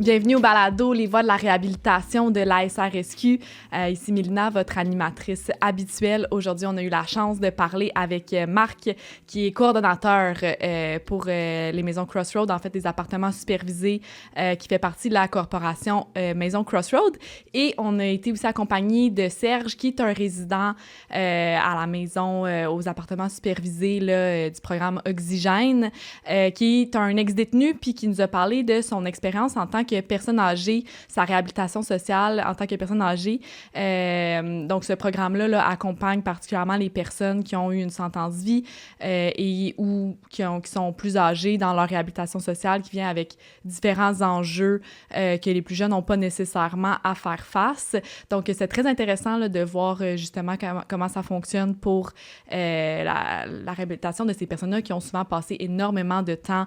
Bienvenue au balado Les Voix de la réhabilitation de l'ASRSQ. Ici Mélina, votre animatrice habituelle. Aujourd'hui, on a eu la chance de parler avec Marc, qui est coordonnateur pour les maisons Crossroads, en fait des appartements supervisés, qui fait partie de la corporation Maison Crossroads. Et on a été aussi accompagné de Serge, qui est un résident à la maison aux appartements supervisés là, du programme Oxygène, qui est un ex-détenu, puis qui nous a parlé de son expérience en tant que personne âgée, sa réhabilitation sociale en tant que personne âgée. Donc, ce programme-là là, accompagne particulièrement les personnes qui ont eu une sentence vie ou qui sont plus âgées dans leur réhabilitation sociale, qui vient avec différents enjeux que les plus jeunes n'ont pas nécessairement à faire face. Donc, c'est très intéressant là, de voir justement comment ça fonctionne pour la réhabilitation de ces personnes-là qui ont souvent passé énormément de temps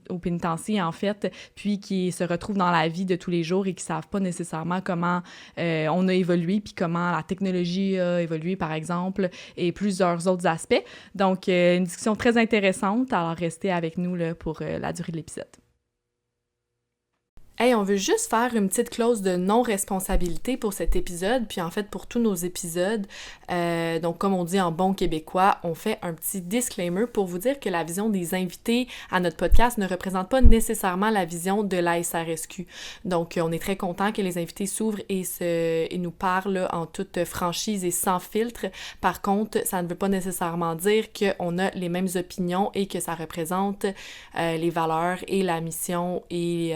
au pénitencier, en fait, puis qui se retrouvent dans la vie de tous les jours et qui ne savent pas nécessairement comment on a évolué, puis comment la technologie a évolué, par exemple, et plusieurs autres aspects. Donc, une discussion très intéressante. Alors, restez avec nous là, pour la durée de l'épisode. Hey, on veut juste faire une petite clause de non-responsabilité pour cet épisode, puis en fait pour tous nos épisodes. Donc, comme on dit en bon québécois, on fait un petit disclaimer pour vous dire que la vision des invités à notre podcast ne représente pas nécessairement la vision de l'ASRSQ. Donc, on est très content que les invités s'ouvrent et nous parlent en toute franchise et sans filtre. Par contre, ça ne veut pas nécessairement dire qu'on a les mêmes opinions et que ça représente les valeurs et la mission et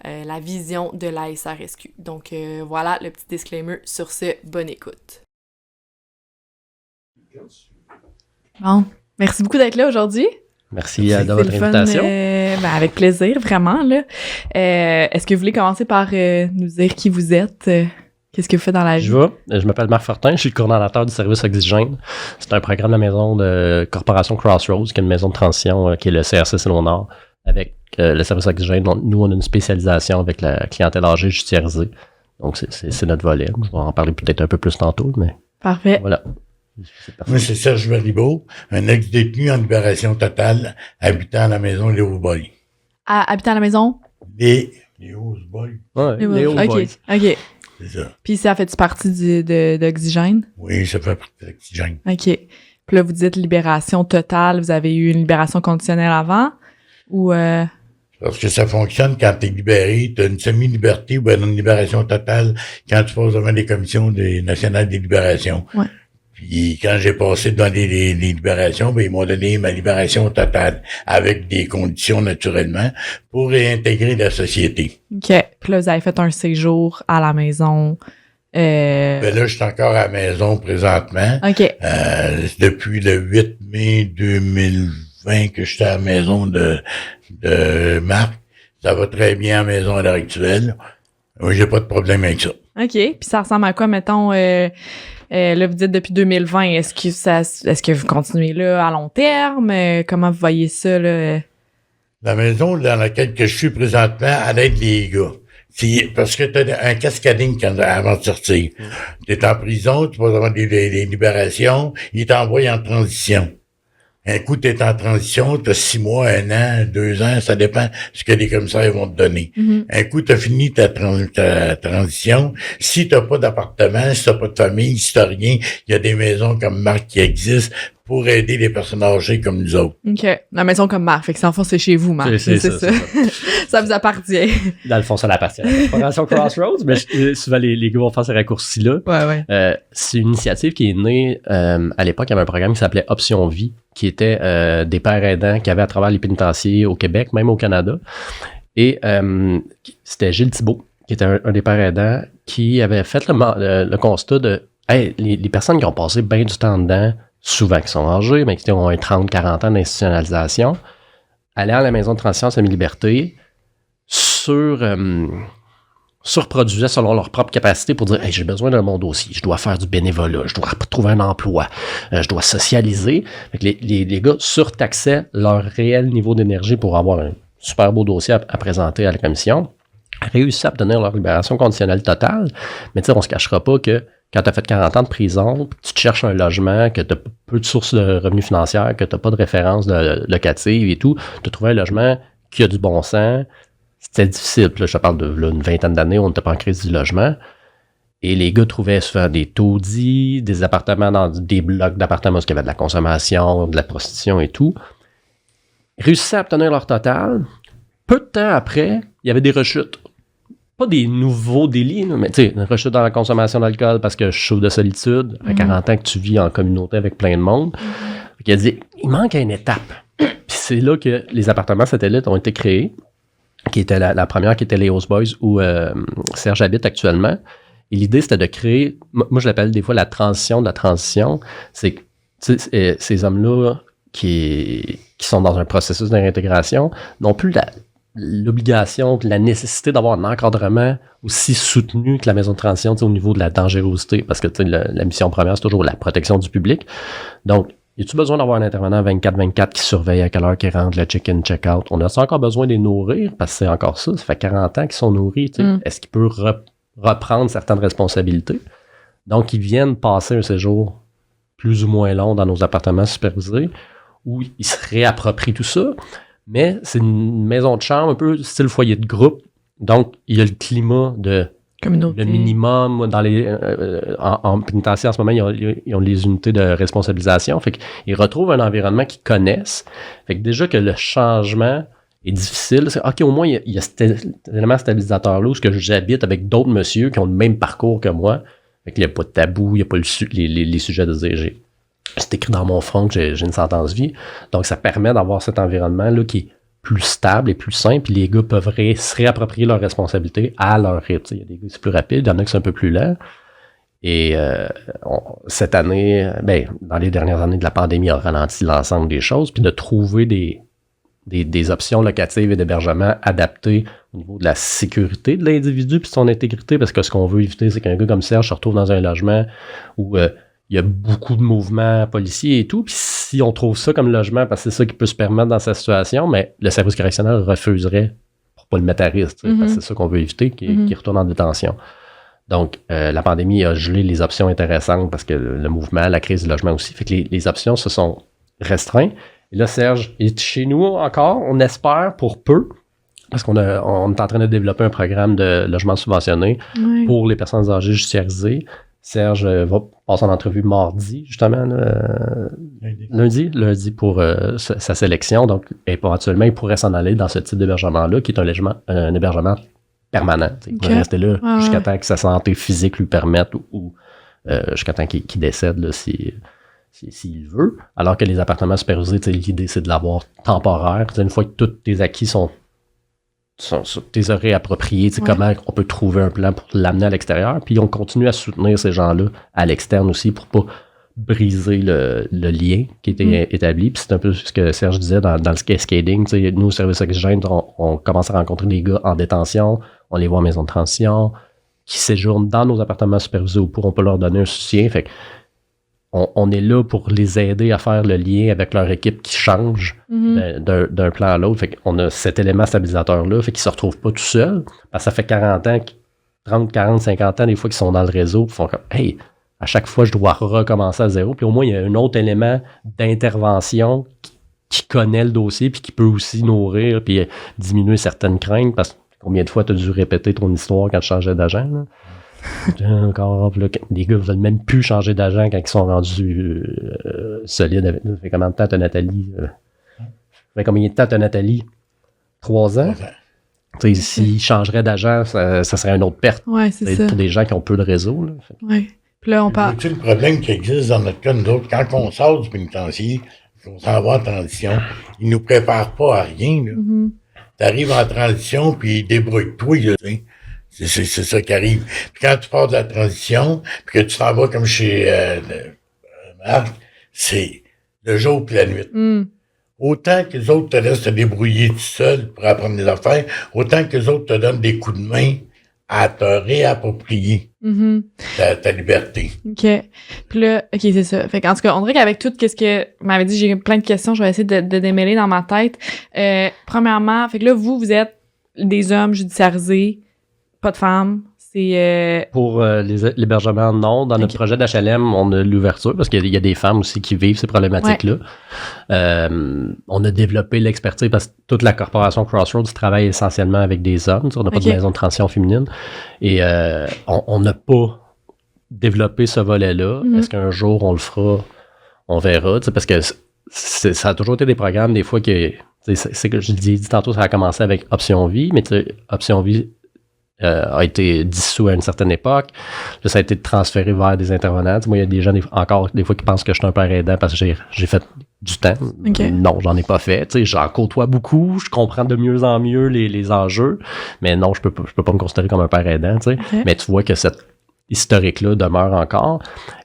la vision de l'ASRSQ. Donc, voilà le petit disclaimer sur ce. Bonne écoute. Bon, merci beaucoup d'être là aujourd'hui. Merci de votre invitation. Avec plaisir, vraiment. Là. Est-ce que vous voulez commencer par nous dire qui vous êtes? Qu'est-ce que vous faites dans la vie? Je m'appelle Marc Fortin, je suis le coordonnateur du service Oxygène. C'est un programme de la maison de corporation Crossroads, qui est une maison de transition qui est le CRC Saint-Léonard, avec le service Oxygène. Donc, nous, on a une spécialisation avec la clientèle âgée judiciarisée. Donc, c'est notre volet. Je vais en parler peut-être un peu plus tantôt, mais... Parfait. Voilà. Moi, c'est Serge Baribeau, un ex-détenu en libération totale, habitant à la maison Léo Boy. Habitant à la maison? Léo Boy. Ouais, Léo Boy. OK. C'est ça. Puis ça fait partie d'Oxygène? Oui, ça fait partie d'Oxygène. OK. Puis là, vous dites libération totale. Vous avez eu une libération conditionnelle avant? Ou... Parce que ça fonctionne quand tu es libéré, tu as une semi-liberté ou bien une libération totale quand tu passes devant les commissions nationales des libérations. Ouais. Puis quand j'ai passé devant les libérations, ben ils m'ont donné ma libération totale avec des conditions naturellement pour réintégrer la société. OK. Puis là, vous avez fait un séjour à la maison. Ben là, je suis encore à la maison présentement. OK. Depuis le 8 mai 2020 que je suis à la maison de Marc. Ça va très bien à la maison à l'heure actuelle. Oui, j'ai pas de problème avec ça. OK. Puis ça ressemble à quoi, mettons, là, vous dites depuis 2020, est-ce que vous continuez là à long terme? Comment vous voyez ça, là? La maison dans laquelle que je suis présentement, elle aide les gars. Parce que t'as un cascading avant de sortir. T'es en prison, tu vas avoir des libérations, ils t'envoient en transition. Un coup, t'es en transition, t'as 6 mois, 1 an, 2 ans, ça dépend de ce que les commissaires vont te donner. Mm-hmm. Un coup, t'as fini ta transition. Si t'as pas d'appartement, si t'as pas de famille, si t'as rien, il y a des maisons comme Marc qui existent pour aider les personnes âgées comme nous autres. OK. La maison comme Marc. Fait que en fond, c'est chez vous, Marc. C'est ça. Ça vous appartient. Dans le fond, ça appartient à la corporation Crossroads, mais souvent, les gars vont faire ces raccourcis-là. Ouais. C'est une initiative qui est née, à l'époque, il y avait un programme qui s'appelait Option Vie, qui était des pères aidants qui avaient à travers les pénitenciers au Québec, même au Canada. Et c'était Gilles Thibault, qui était un des pères aidants, qui avait fait le constat de hey, les personnes qui ont passé bien du temps dedans, souvent qui sont âgées, mais qui ont 30-40 ans d'institutionnalisation, aller à la maison de transition semi-liberté, surproduisaient selon leur propre capacité pour dire hey, j'ai besoin de mon dossier, je dois faire du bénévolat, je dois trouver un emploi, je dois socialiser. Fait que les gars surtaxaient leur réel niveau d'énergie pour avoir un super beau dossier à présenter à la commission, réussissaient à obtenir leur libération conditionnelle totale, mais tu sais, on se cachera pas que quand tu as fait 40 ans de prison, tu te cherches un logement, que tu as peu de sources de revenus financières, que tu n'as pas de référence locative et tout, tu as trouvé un logement qui a du bon sens, c'était difficile. Puis là, je te parle de là, une vingtaine d'années, on n'était pas en crise du logement. Et les gars trouvaient souvent des taudis, des appartements dans des blocs d'appartements où il y avait de la consommation, de la prostitution et tout. Ils réussissaient à obtenir leur total. Peu de temps après, il y avait des rechutes. Pas des nouveaux délits, là, mais tu sais, une rechute dans la consommation d'alcool parce que je souffre de solitude. À 40 ans que tu vis en communauté avec plein de monde. Il a dit, il manque une étape. Puis c'est là que les appartements satellites ont été créés, qui était la première qui était les House Boys où Serge habite actuellement. Et l'idée, c'était de créer, moi je l'appelle des fois la transition de la transition. C'est que ces hommes-là qui sont dans un processus de réintégration n'ont plus l'obligation, la nécessité d'avoir un encadrement aussi soutenu que la maison de transition au niveau de la dangerosité, parce que la mission première, c'est toujours la protection du public. Donc, y a-tu besoin d'avoir un intervenant 24-24 qui surveille à quelle heure qu'ils rentrent, le check-in, check-out? On a encore besoin de les nourrir, parce que c'est encore ça fait 40 ans qu'ils sont nourris. Est-ce qu'ils peuvent reprendre certaines responsabilités? Donc, ils viennent passer un séjour plus ou moins long dans nos appartements supervisés, où ils se réapproprient tout ça. Mais c'est une maison de chambre un peu style foyer de groupe. Donc, il y a le climat de communauté. Le minimum dans en pénitentiaire en ce moment, ils ont les unités de responsabilisation. Fait qu'ils retrouvent un environnement qu'ils connaissent. Fait que déjà que le changement est difficile, c'est OK, au moins, il y a cet élément stabilisateur-là où j'habite avec d'autres messieurs qui ont le même parcours que moi. Fait qu'il n'y a pas de tabou, il n'y a pas les sujets de dire c'est écrit dans mon front que j'ai une sentence vie. Donc, ça permet d'avoir cet environnement-là qui est plus stable et plus simple, puis les gars peuvent se réapproprier leurs responsabilités à leur rythme. Il y a des gars qui sont plus rapides, il y en a qui sont un peu plus lents. Et cette année, dans les dernières années de la pandémie, on a ralenti l'ensemble des choses, puis de trouver des options locatives et d'hébergement adaptées au niveau de la sécurité de l'individu puis de son intégrité, parce que ce qu'on veut éviter, c'est qu'un gars comme Serge se retrouve dans un logement où il y a beaucoup de mouvements policiers et tout, puis si on trouve ça comme logement, parce que c'est ça qui peut se permettre dans sa situation, mais le service correctionnel refuserait pour pas le mettre à risque, parce que c'est ça qu'on veut éviter, qu'il retourne en détention. Donc, la pandémie a gelé les options intéressantes parce que le mouvement, la crise du logement aussi, fait que les options se sont restreintes. Et là, Serge est chez nous encore, on espère pour peu, parce qu'on est en train de développer un programme de logement subventionné pour les personnes âgées judiciarisées. Serge va passer en entrevue mardi, justement, lundi pour sa sélection. Donc, éventuellement, il pourrait s'en aller dans ce type d'hébergement-là, qui est un hébergement permanent. Il va rester là jusqu'à temps que sa santé physique lui permette ou jusqu'à temps qu'il décède, là, s'il veut. Alors que les appartements supervisés, l'idée, c'est de l'avoir temporaire. Une fois que tous tes acquis sont tes réappropriés, comment on peut trouver un plan pour l'amener à l'extérieur. Puis on continue à soutenir ces gens-là à l'externe aussi pour pas briser le lien qui était établi. Puis c'est un peu ce que Serge disait dans le cascading. Nous, au service Oxygène, on commence à rencontrer des gars en détention, on les voit en maison de transition, qui séjournent dans nos appartements supervisés ou pourront pas leur donner un soutien. Fait que on est là pour les aider à faire le lien avec leur équipe qui change d'un plan à l'autre. Fait qu'on a cet élément stabilisateur-là, fait qu'ils se retrouvent pas tout seuls. Parce que ça fait 40 ans, 30, 40, 50 ans, des fois, qu'ils sont dans le réseau, puis font comme « Hey, à chaque fois, je dois recommencer à zéro. » Puis au moins, il y a un autre élément d'intervention qui connaît le dossier, puis qui peut aussi nourrir, puis diminuer certaines craintes. Parce que combien de fois tu as dû répéter ton histoire quand tu changeais d'agent, là? Encore, là, les gars veulent même plus changer d'agent quand ils sont rendus solides avec nous. Ça fait combien de temps t'as Nathalie? Ça fait combien de temps t'as Nathalie? 3 ans? S'ils changeraient d'agent, ça serait une autre perte. Ouais, c'est ça. Pour des gens qui ont peu de réseau. Là. Ouais. Puis là, on parle. Le problème qui existe dans notre cas, nous autres, quand on sort du pénitencier, on s'en va en transition, ils nous préparent pas à rien. T'arrives en transition, puis débrouille-toi, tu sais. C'est ça qui arrive. Puis quand tu pars de la transition, puis que tu t'en vas comme chez Marc, c'est le jour puis la nuit. Autant que les autres te laissent te débrouiller tout seul pour apprendre des affaires, autant que les autres te donnent des coups de main à te réapproprier ta liberté. OK. Puis là, OK, c'est ça. Fait qu'en tout cas, on dirait qu'avec tout ce que m'avait dit, j'ai plein de questions, je vais essayer de démêler dans ma tête. Premièrement, fait que là, vous êtes des hommes judiciarisés, pas de femmes. C'est... Pour l'hébergement, non. Dans notre projet d'HLM, on a l'ouverture parce qu'il y a des femmes aussi qui vivent ces problématiques-là. On a développé l'expertise parce que toute la corporation Crossroads travaille essentiellement avec des hommes. On n'a pas de maison de transition féminine. Et on n'a pas développé ce volet-là. Est-ce qu'un jour on le fera? On verra. Parce que ça a toujours été des programmes, des fois, que c'est que je dis tantôt, ça a commencé avec Option Vie, mais Option Vie a été dissous à une certaine époque. Là, ça a été transféré vers des intervenants. Moi, il y a des gens, encore des fois, qui pensent que je suis un père aidant parce que j'ai fait du temps. Non, j'en ai pas fait. J'en côtoie beaucoup. Je comprends de mieux en mieux les enjeux. Mais non, je peux pas me considérer comme un père aidant. Mais tu vois que cette historique-là demeure encore.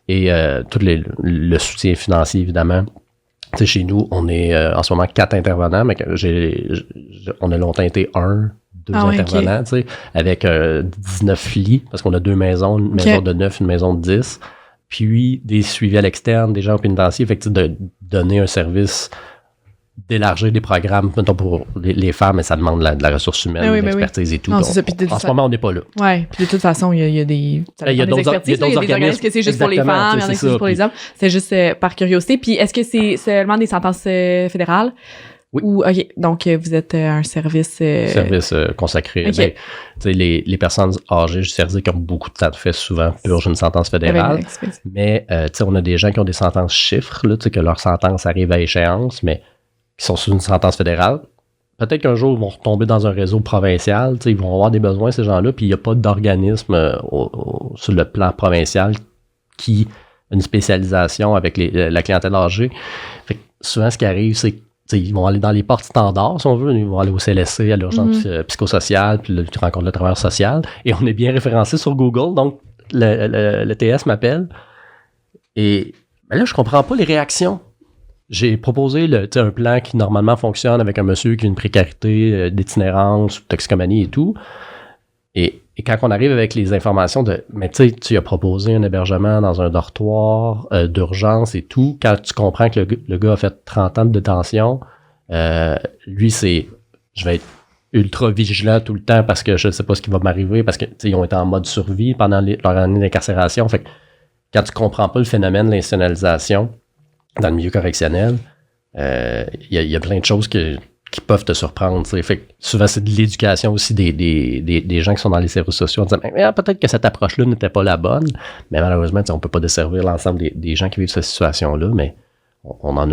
Et tout le soutien financier, évidemment. Chez nous, on est en ce moment 4 intervenants, mais on a longtemps été 2 intervenants, avec 19 lits, parce qu'on a 2 maisons, une maison de 9, une maison de 10, puis des suivis à l'externe, des gens au pénitencier, fait que de donner un service, d'élargir des programmes, mettons pour les femmes, mais ça demande de la ressource humaine, de l'expertise et tout. Non, donc, en ce moment, on n'est pas là. Oui, puis de toute façon, il y a des organismes que c'est juste pour les femmes, il y en a qui c'est juste pour les hommes. C'est juste par curiosité. Puis est-ce que c'est seulement des sentences fédérales? Oui. Ou, OK, donc vous êtes un service... Service consacré. Okay. Les personnes âgées judiciarisées qui ont beaucoup de temps de fait souvent purgent une sentence fédérale. Mais on a des gens qui ont des sentences chiffres, là, que leur sentence arrive à échéance, mais qui sont sous une sentence fédérale. Peut-être qu'un jour, ils vont retomber dans un réseau provincial. Ils vont avoir des besoins, ces gens-là, puis il n'y a pas d'organisme sur le plan provincial qui a une spécialisation avec la clientèle âgée. Fait que souvent, ce qui arrive, c'est ils vont aller dans les portes standards, si on veut. Ils vont aller au CLSC, à l'urgence psychosociale, puis tu rencontres le travailleur social. Et on est bien référencé sur Google. Donc, le TS m'appelle. Et là, je comprends pas les réactions. J'ai proposé un plan qui normalement fonctionne avec un monsieur qui a une précarité d'itinérance, toxicomanie et tout. Et quand on arrive avec les informations mais tu as proposé un hébergement dans un dortoir d'urgence et tout, quand tu comprends que le gars a fait 30 ans de détention, lui, je vais être ultra vigilant tout le temps parce que je ne sais pas ce qui va m'arriver, parce qu'ils ont été en mode survie pendant leur année d'incarcération. Fait que quand tu comprends pas le phénomène de l'institutionnalisation dans le milieu correctionnel, il y a plein de choses qui peuvent te surprendre. Fait que souvent, c'est de l'éducation aussi des gens qui sont dans les services sociaux en disant peut-être que cette approche-là n'était pas la bonne, mais malheureusement, on ne peut pas desservir l'ensemble des gens qui vivent cette situation-là, mais on en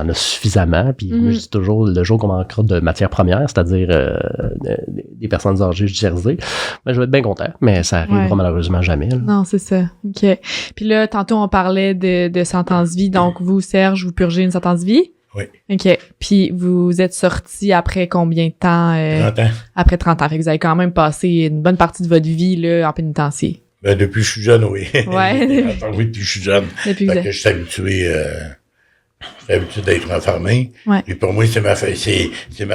a suffisamment. Puis moi, je dis toujours, le jour qu'on manquera de matières premières, c'est-à-dire des personnes âgées judiciarisées, je vais être bien content, mais ça arrivera malheureusement jamais. Là. Non, c'est ça. OK. Puis là, tantôt, on parlait de sentence vie. Donc, vous, Serge, vous purgez une sentence vie? Oui. OK. Puis vous êtes sorti après combien de temps? 30 ans. Après 30 ans. Fait que vous avez quand même passé une bonne partie de votre vie là, en pénitencier. Depuis que je suis jeune, oui. Ouais. Oui, depuis que je suis jeune. Depuis que je suis habitué... J'ai l'habitude d'être enfermé. Ouais. Puis pour moi, c'est ma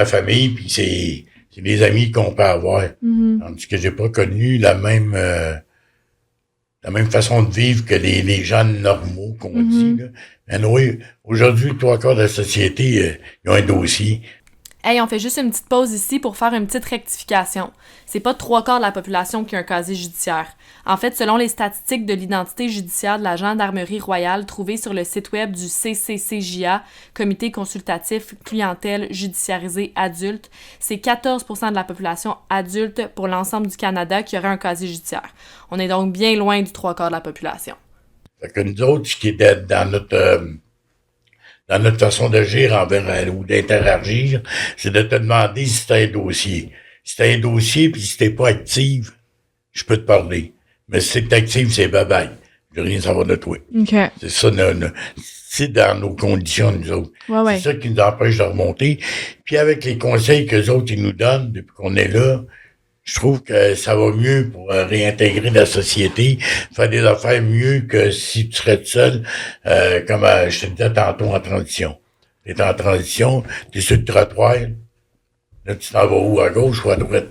famille, puis c'est les amis qu'on peut avoir. Tandis que j'ai pas connu la même façon de vivre que les gens normaux qu'on dit. Là. Mais oui, aujourd'hui, 3/4 de la société, ils ont un dossier. Hey, on fait juste une petite pause ici pour faire une petite rectification. C'est pas 3/4 de la population qui a un casier judiciaire. En fait, selon les statistiques de l'identité judiciaire de la Gendarmerie royale trouvées sur le site web du CCCJA, Comité consultatif clientèle judiciarisée adulte, c'est 14% de la population adulte pour l'ensemble du Canada qui aurait un casier judiciaire. On est donc bien loin du 3/4 de la population. Fait que nous autres, ce qui est dans notre façon d'agir envers ou d'interagir, c'est de te demander si t'as un dossier. Si t'as un dossier, puis si t'es pas active, je peux te parler. Mais si t'es active, c'est bye-bye. Je veux rien savoir de toi. Okay. C'est ça, c'est dans nos conditions, nous autres. Ouais. C'est ça qui nous empêche de remonter. Puis avec les conseils que les autres ils nous donnent depuis qu'on est là, je trouve que ça va mieux pour réintégrer la société, faire des affaires mieux que si tu serais seul, comme je te disais tantôt, en transition. T'es en transition, t'es sur le trottoir, là tu t'en vas où, à gauche ou à droite?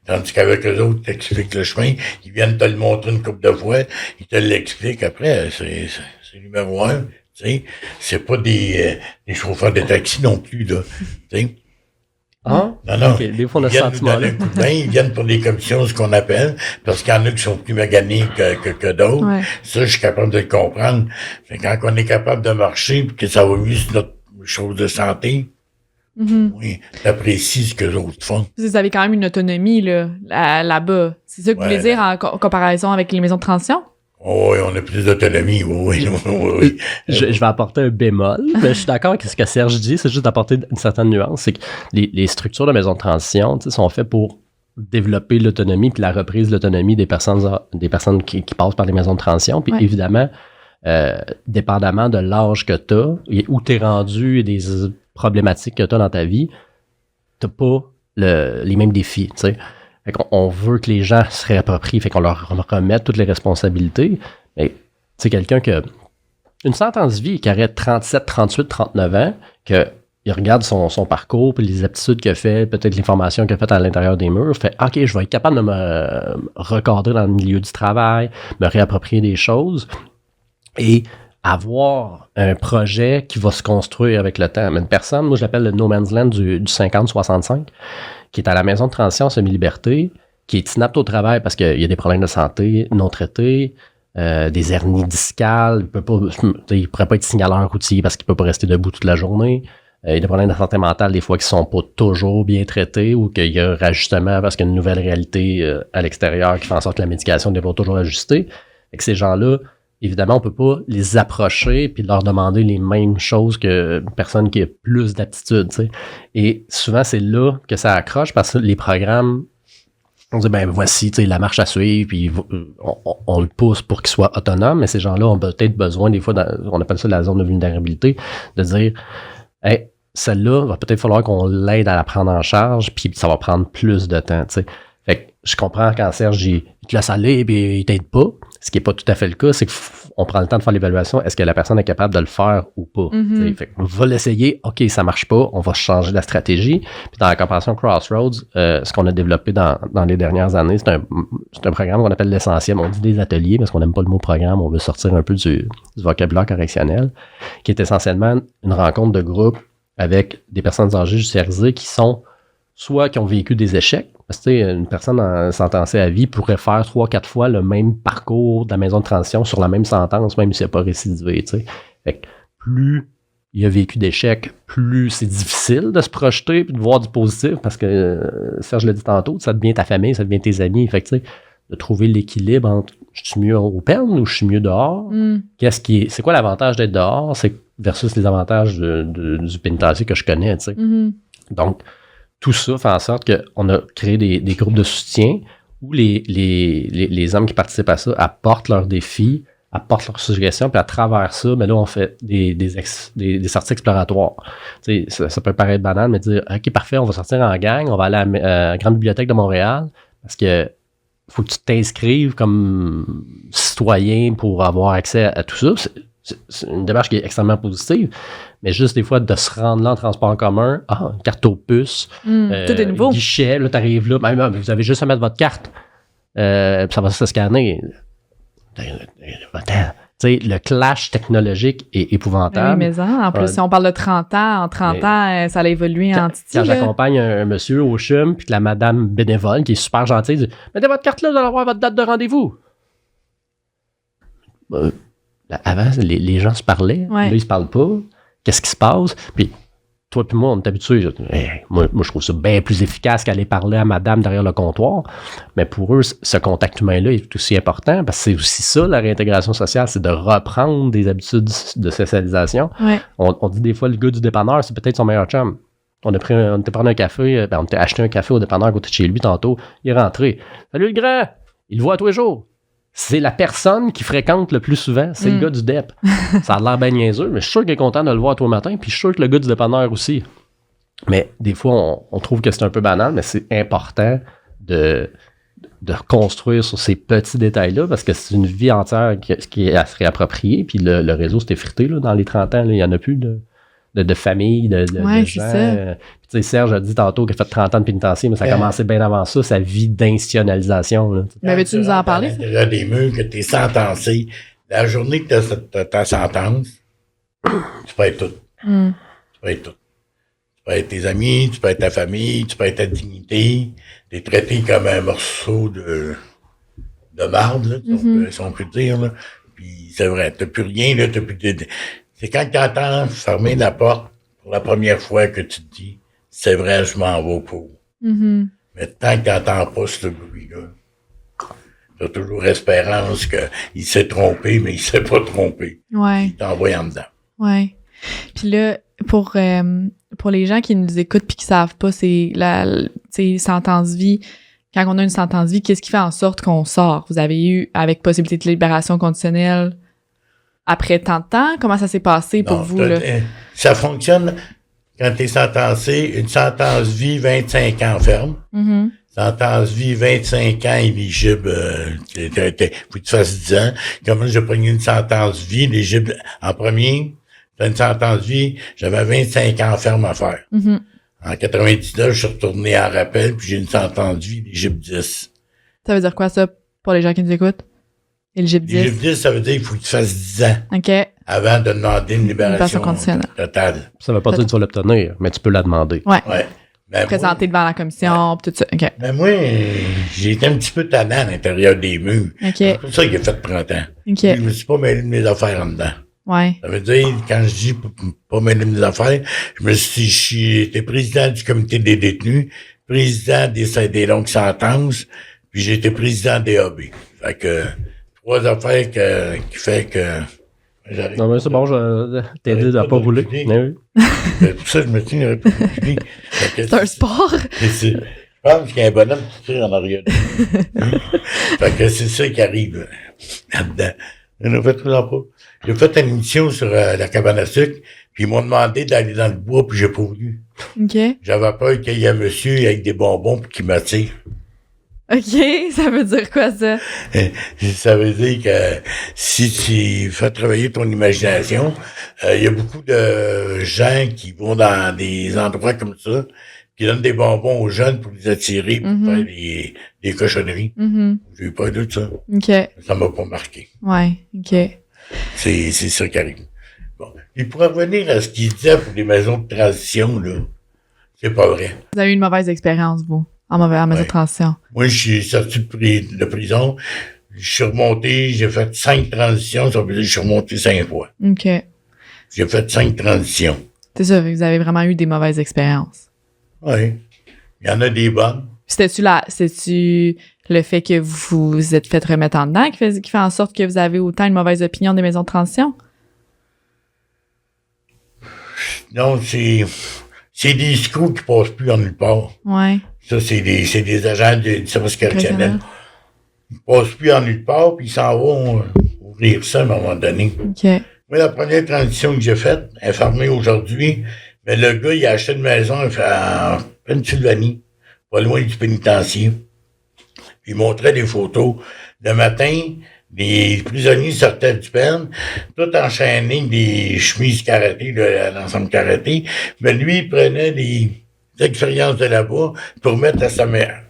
Tandis qu'avec eux autres, t'expliques le chemin, ils viennent te le montrer une couple de fois, ils te l'expliquent après, c'est numéro 1, tu sais. C'est pas des chauffeurs de taxi non plus, là, tu sais. Ah? Non. Okay. Des fois, on a Ils ce viennent nous sentiment-là. donner un coup de main, ils viennent pour des commissions, ce qu'on appelle, parce qu'il y en a qui sont plus maganés que d'autres. Ouais. Ça, je suis capable de le comprendre. Fait que quand on est capable de marcher, puis que ça va mieux sur notre chose de santé, oui, t'apprécies ce que les autres font. Vous avez quand même une autonomie là-bas. C'est ça que vous voulez dire en comparaison avec les maisons de transition? Oh, oui, on a plus d'autonomie, oui. Je vais apporter un bémol, mais je suis d'accord avec ce que Serge dit, c'est juste d'apporter une certaine nuance. C'est que les structures de maisons de transition sont faites pour développer l'autonomie puis la reprise de l'autonomie des personnes qui passent par les maisons de transition. Puis évidemment, dépendamment de l'âge que tu as, où tu es rendu et des problématiques que tu as dans ta vie, tu n'as pas les mêmes défis. T'sais. Fait qu'on veut que les gens se réapproprient, fait qu'on leur remette toutes les responsabilités. Mais c'est quelqu'un qui a une sentence de vie qui aurait 37, 38, 39 ans, qu'il regarde son parcours, puis les aptitudes qu'il a fait, peut-être les formations qu'il a faites à l'intérieur des murs, fait « OK, je vais être capable de me recadrer dans le milieu du travail, me réapproprier des choses et avoir un projet qui va se construire avec le temps. » Mais une personne, moi je l'appelle le no man's land du 50-65, qui est à la maison de transition semi-liberté, qui est inapte au travail parce qu'il y a des problèmes de santé non traités, des hernies discales, il ne pourrait pas être signaleur routier parce qu'il ne peut pas rester debout toute la journée. Il y a des problèmes de santé mentale des fois qui ne sont pas toujours bien traités ou qu'il y a un rajustement parce qu'il y a une nouvelle réalité à l'extérieur qui fait en sorte que la médication n'est pas toujours ajustée. Et que ces gens-là, évidemment, on ne peut pas les approcher puis leur demander les mêmes choses qu'une personne qui a plus d'aptitude. T'sais. Et souvent, c'est là que ça accroche parce que les programmes, on dit, ben voici la marche à suivre, puis on le pousse pour qu'il soit autonome, mais ces gens-là ont peut-être besoin, des fois, on appelle ça la zone de vulnérabilité, de dire, hey, celle-là, va peut-être falloir qu'on l'aide à la prendre en charge, puis ça va prendre plus de temps. T'sais. Fait que je comprends quand Serge, il te laisse aller et il t'aide pas. Ce qui n'est pas tout à fait le cas, c'est qu'on prend le temps de faire l'évaluation. Est-ce que la personne est capable de le faire ou pas? Fait qu'on va l'essayer. OK, ça marche pas. On va changer la stratégie. Puis dans la comparaison Crossroads, ce qu'on a développé dans les dernières années, c'est un programme qu'on appelle l'essentiel. On dit des ateliers parce qu'on n'aime pas le mot programme. On veut sortir un peu du vocabulaire correctionnel, qui est essentiellement une rencontre de groupe avec des personnes âgées judiciarisées qui sont soit qui ont vécu des échecs, parce que une personne sentencée à vie pourrait faire 3-4 fois le même parcours de la maison de transition sur la même sentence, même s'il n'a pas récidivé. T'sais. Fait que plus il a vécu d'échecs, plus c'est difficile de se projeter et de voir du positif, parce que, Serge l'a dit tantôt, ça devient ta famille, ça devient tes amis. Fait que, de trouver l'équilibre entre je suis mieux au pen ou je suis mieux dehors. C'est quoi l'avantage d'être dehors versus les avantages du pénitencier que je connais. Donc, tout ça fait en sorte qu'on a créé des groupes de soutien où les hommes qui participent à ça apportent leurs défis, apportent leurs suggestions, puis à travers ça, mais là, on fait des sorties exploratoires. Ça peut paraître banal, mais dire, OK, parfait, on va sortir en gang, on va aller à la Grande Bibliothèque de Montréal, parce que faut que tu t'inscrives comme citoyen pour avoir accès à tout ça. C'est une démarche qui est extrêmement positive, mais juste des fois de se rendre là en transport en commun, une carte aux puces, tout est nouveau. guichet, là t'arrives là, même, vous avez juste à mettre votre carte, puis ça va se scanner. Le clash technologique est épouvantable. Oui, mais en plus, si on parle de 30 ans, en 30 ans, ça a évolué en titi. Quand j'accompagne un monsieur au CHUM, puis que la madame bénévole, qui est super gentille, dit « Mettez votre carte là, vous allez avoir votre date de rendez-vous. » Avant, les gens se parlaient. Là, ils se parlent pas. Qu'est-ce qui se passe? Puis, toi puis moi, on est habitués. Moi, je trouve ça bien plus efficace qu'aller parler à madame derrière le comptoir. Mais pour eux, ce contact humain-là est aussi important parce que c'est aussi ça, la réintégration sociale, c'est de reprendre des habitudes de socialisation. On dit des fois, le gars du dépanneur, c'est peut-être son meilleur chum. On était pris un café, on était acheté un café au dépanneur à côté de chez lui tantôt. Il est rentré. « Salut le grand! » Il le voit tous les jours. C'est la personne qui fréquente le plus souvent, c'est le gars du DEP. Ça a l'air bien niaiseux, mais je suis sûr qu'il est content de le voir tous les matins, puis je suis sûr que le gars du dépanneur aussi. Mais des fois, on trouve que c'est un peu banal, mais c'est important de construire sur ces petits détails-là, parce que c'est une vie entière qui est à se réapproprier, puis le réseau s'est effrité là, dans les 30 ans, là, il n'y en a plus de famille, de gens. Puis, Serge a dit tantôt qu'il a fait 30 ans de pénitencier, mais ça a commencé bien avant ça, sa vie d'institutionnalisation. Mais veux-tu nous en parler? Déjà des murs, que tu es sentencé. La journée que tu as ta sentence, tu peux être tout. Tu peux être tout. Tu peux être tes amis, tu peux être ta famille, tu peux être ta dignité. T'es traité comme un morceau de marde, là, si on peut dire, là. Puis c'est vrai, t'as plus rien, là, c'est quand t'entends fermer la porte pour la première fois que tu te dis, c'est vrai, je m'en vais pour. Mais tant que t'entends pas ce bruit-là, t'as toujours espérance qu'il s'est trompé, mais il s'est pas trompé. Ouais. Il t'envoie en dedans. Ouais. Puis là, pour les gens qui nous écoutent puis qui savent pas, c'est sentence vie. Quand on a une sentence vie, qu'est-ce qui fait en sorte qu'on sort? Vous avez eu, avec possibilité de libération conditionnelle, après tant de temps? Comment ça s'est passé pour vous, là? Ça fonctionne quand t'es sentencé, une sentence vie 25 ans ferme. Sentence vie 25 ans éligible, faut que tu fasses 10 ans. Comme moi, j'ai pris une sentence vie éligible en premier. C'était une sentence vie, j'avais 25 ans ferme à faire. En 99, je suis retourné en rappel, puis j'ai une sentence vie éligible 10. Ça veut dire quoi, ça, pour les gens qui nous écoutent? Éligible 10? Éligible 10, ça veut dire qu'il faut que tu fasses 10 ans. OK. Avant de demander une libération conditionnelle totale. Ça ne veut pas dire que tu vas l'obtenir, mais tu peux la demander. Ouais. Ben présenter devant la commission, tout ça. OK. Mais moi, j'ai été un petit peu tannant à l'intérieur des murs. OK. C'est pour ça qu'il a fait printemps. OK. Je me suis pas mêlé de mes affaires en dedans. Ouais. Ça veut dire, quand je dis pas mêler de mes affaires, j'étais président du comité des détenus, président des longues sentences, puis j'ai été président des AB. Fait que, 3 affaires qui fait que j'arrive. Non, mais c'est bon, je t'ai dit de pas rouler. Oui. C'est pour ça que je me suis dit, reculer. C'est un sport. Je pense qu'il y a un bonhomme qui tire en arrière. Fait que c'est ça qui arrive là-dedans. On a fait tout ça pas. J'ai fait une émission sur la cabane à sucre, puis ils m'ont demandé d'aller dans le bois, puis j'ai pas voulu. OK. J'avais peur qu'il y ait un monsieur avec des bonbons puis qui m'attire. OK, ça veut dire quoi, ça? Ça veut dire que si tu fais travailler ton imagination, il y a beaucoup de gens qui vont dans des endroits comme ça, qui donnent des bonbons aux jeunes pour les attirer, pour faire des cochonneries. J'ai eu peur de ça. OK. Ça m'a pas marqué. Ouais, OK. C'est ça qui arrive. Bon. Puis pour revenir à ce qu'il disait pour les maisons de transition, là, c'est pas vrai. Vous avez eu une mauvaise expérience, vous, en maison de transition. Moi, je suis sorti de prison. Je suis remonté, j'ai fait 5 transitions. Ça veut dire que je suis remonté 5 fois. OK. J'ai fait 5 transitions. C'est ça, vous avez vraiment eu des mauvaises expériences. Oui. Il y en a des bonnes. C'était-tu le fait que vous vous êtes fait remettre en dedans qui fait en sorte que vous avez autant une mauvaise opinion des maisons de transition? Non, c'est des screws qui passent plus en nulle part. Ouais. Ça, c'est des agents du service correctionnel. Ils passent plus en nulle part, puis ils s'en vont ouvrir ça à un moment donné. OK. Moi, la première transition que j'ai faite, elle est fermée aujourd'hui, mais le gars, il a acheté une maison en Pennsylvanie, pas loin du pénitencier. Puis il montrait des photos. Le matin, les prisonniers sortaient du peine, tout enchaînés, des chemises karaté, l'ensemble karaté. Mais lui, il prenait des expériences de là-bas pour mettre à sa maison.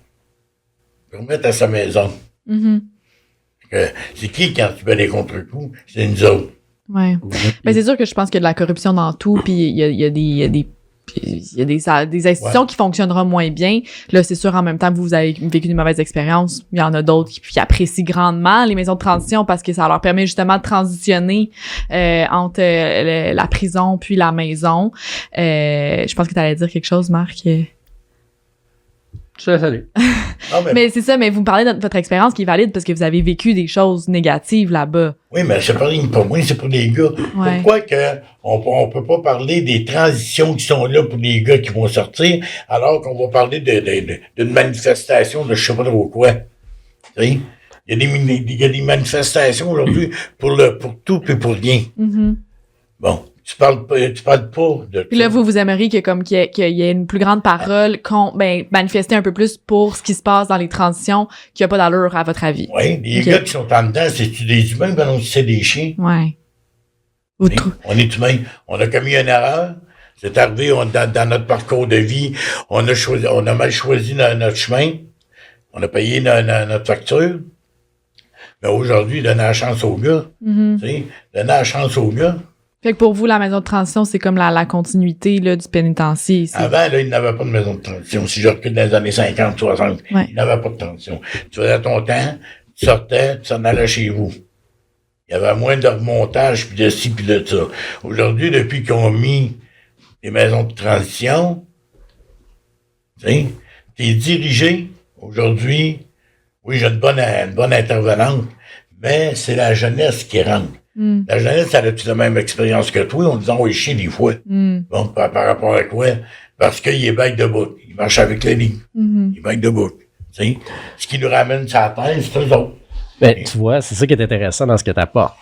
C'est qui quand tu fais des contre-coups? C'est nous autres. Ouais. Mais c'est sûr que je pense qu'il y a de la corruption dans tout, puis il y a des institutions qui fonctionneront moins bien. Là, c'est sûr, en même temps, vous avez vécu une mauvaise expérience. Il y en a d'autres qui apprécient grandement les maisons de transition parce que ça leur permet justement de transitionner entre la prison puis la maison. Je pense que tu allais dire quelque chose, Marc. Je te laisse aller. Mais c'est ça, mais vous me parlez de votre expérience qui est valide parce que vous avez vécu des choses négatives là-bas. Oui, mais c'est pas pour moi, c'est pour les gars. Ouais. Pourquoi que on peut pas parler des transitions qui sont là pour les gars qui vont sortir, alors qu'on va parler d'une manifestation de je sais pas trop quoi. Tu sais? Il y a des manifestations aujourd'hui pour tout et pour rien. Bon. Tu parles pas de... Puis là, vous aimeriez qu'il y ait une plus grande parole, manifester un peu plus pour ce qui se passe dans les transitions, qui a pas d'allure, à votre avis. Oui, les gars qui sont en dedans, c'est-tu des humains? Ben non, c'est des chiens. Ouais. On est humains. On a commis une erreur. C'est arrivé dans notre parcours de vie. On a mal choisi notre chemin. On a payé notre facture. Mais aujourd'hui, donner la chance aux gars. Tu sais, donner la chance aux gars. Fait que pour vous, la maison de transition, c'est comme la continuité là, du pénitencier ici. Avant, là, il n'avait pas de maison de transition. Si je recule dans les années 50, 60, Ouais. il n'avait pas de transition. Tu faisais ton temps, tu sortais, tu s'en allais chez vous. Il y avait moins de remontage, puis de ci, puis de ça. Aujourd'hui, depuis qu'ils ont mis les maisons de transition, tu sais, t'es dirigé. Aujourd'hui, oui, j'ai une bonne intervenante, mais c'est la jeunesse qui rentre. La jeunesse, elle a-tu la même expérience que toi? On dit, on est chier des fois. Bon, par rapport à quoi? Parce qu'il est bec de bout. Il marche avec les lits. Il est bec de bout. Tu sais, ce qui nous ramène sur la terre, c'est eux autres. Ben, tu vois, c'est ça qui est intéressant dans ce que tu apportes.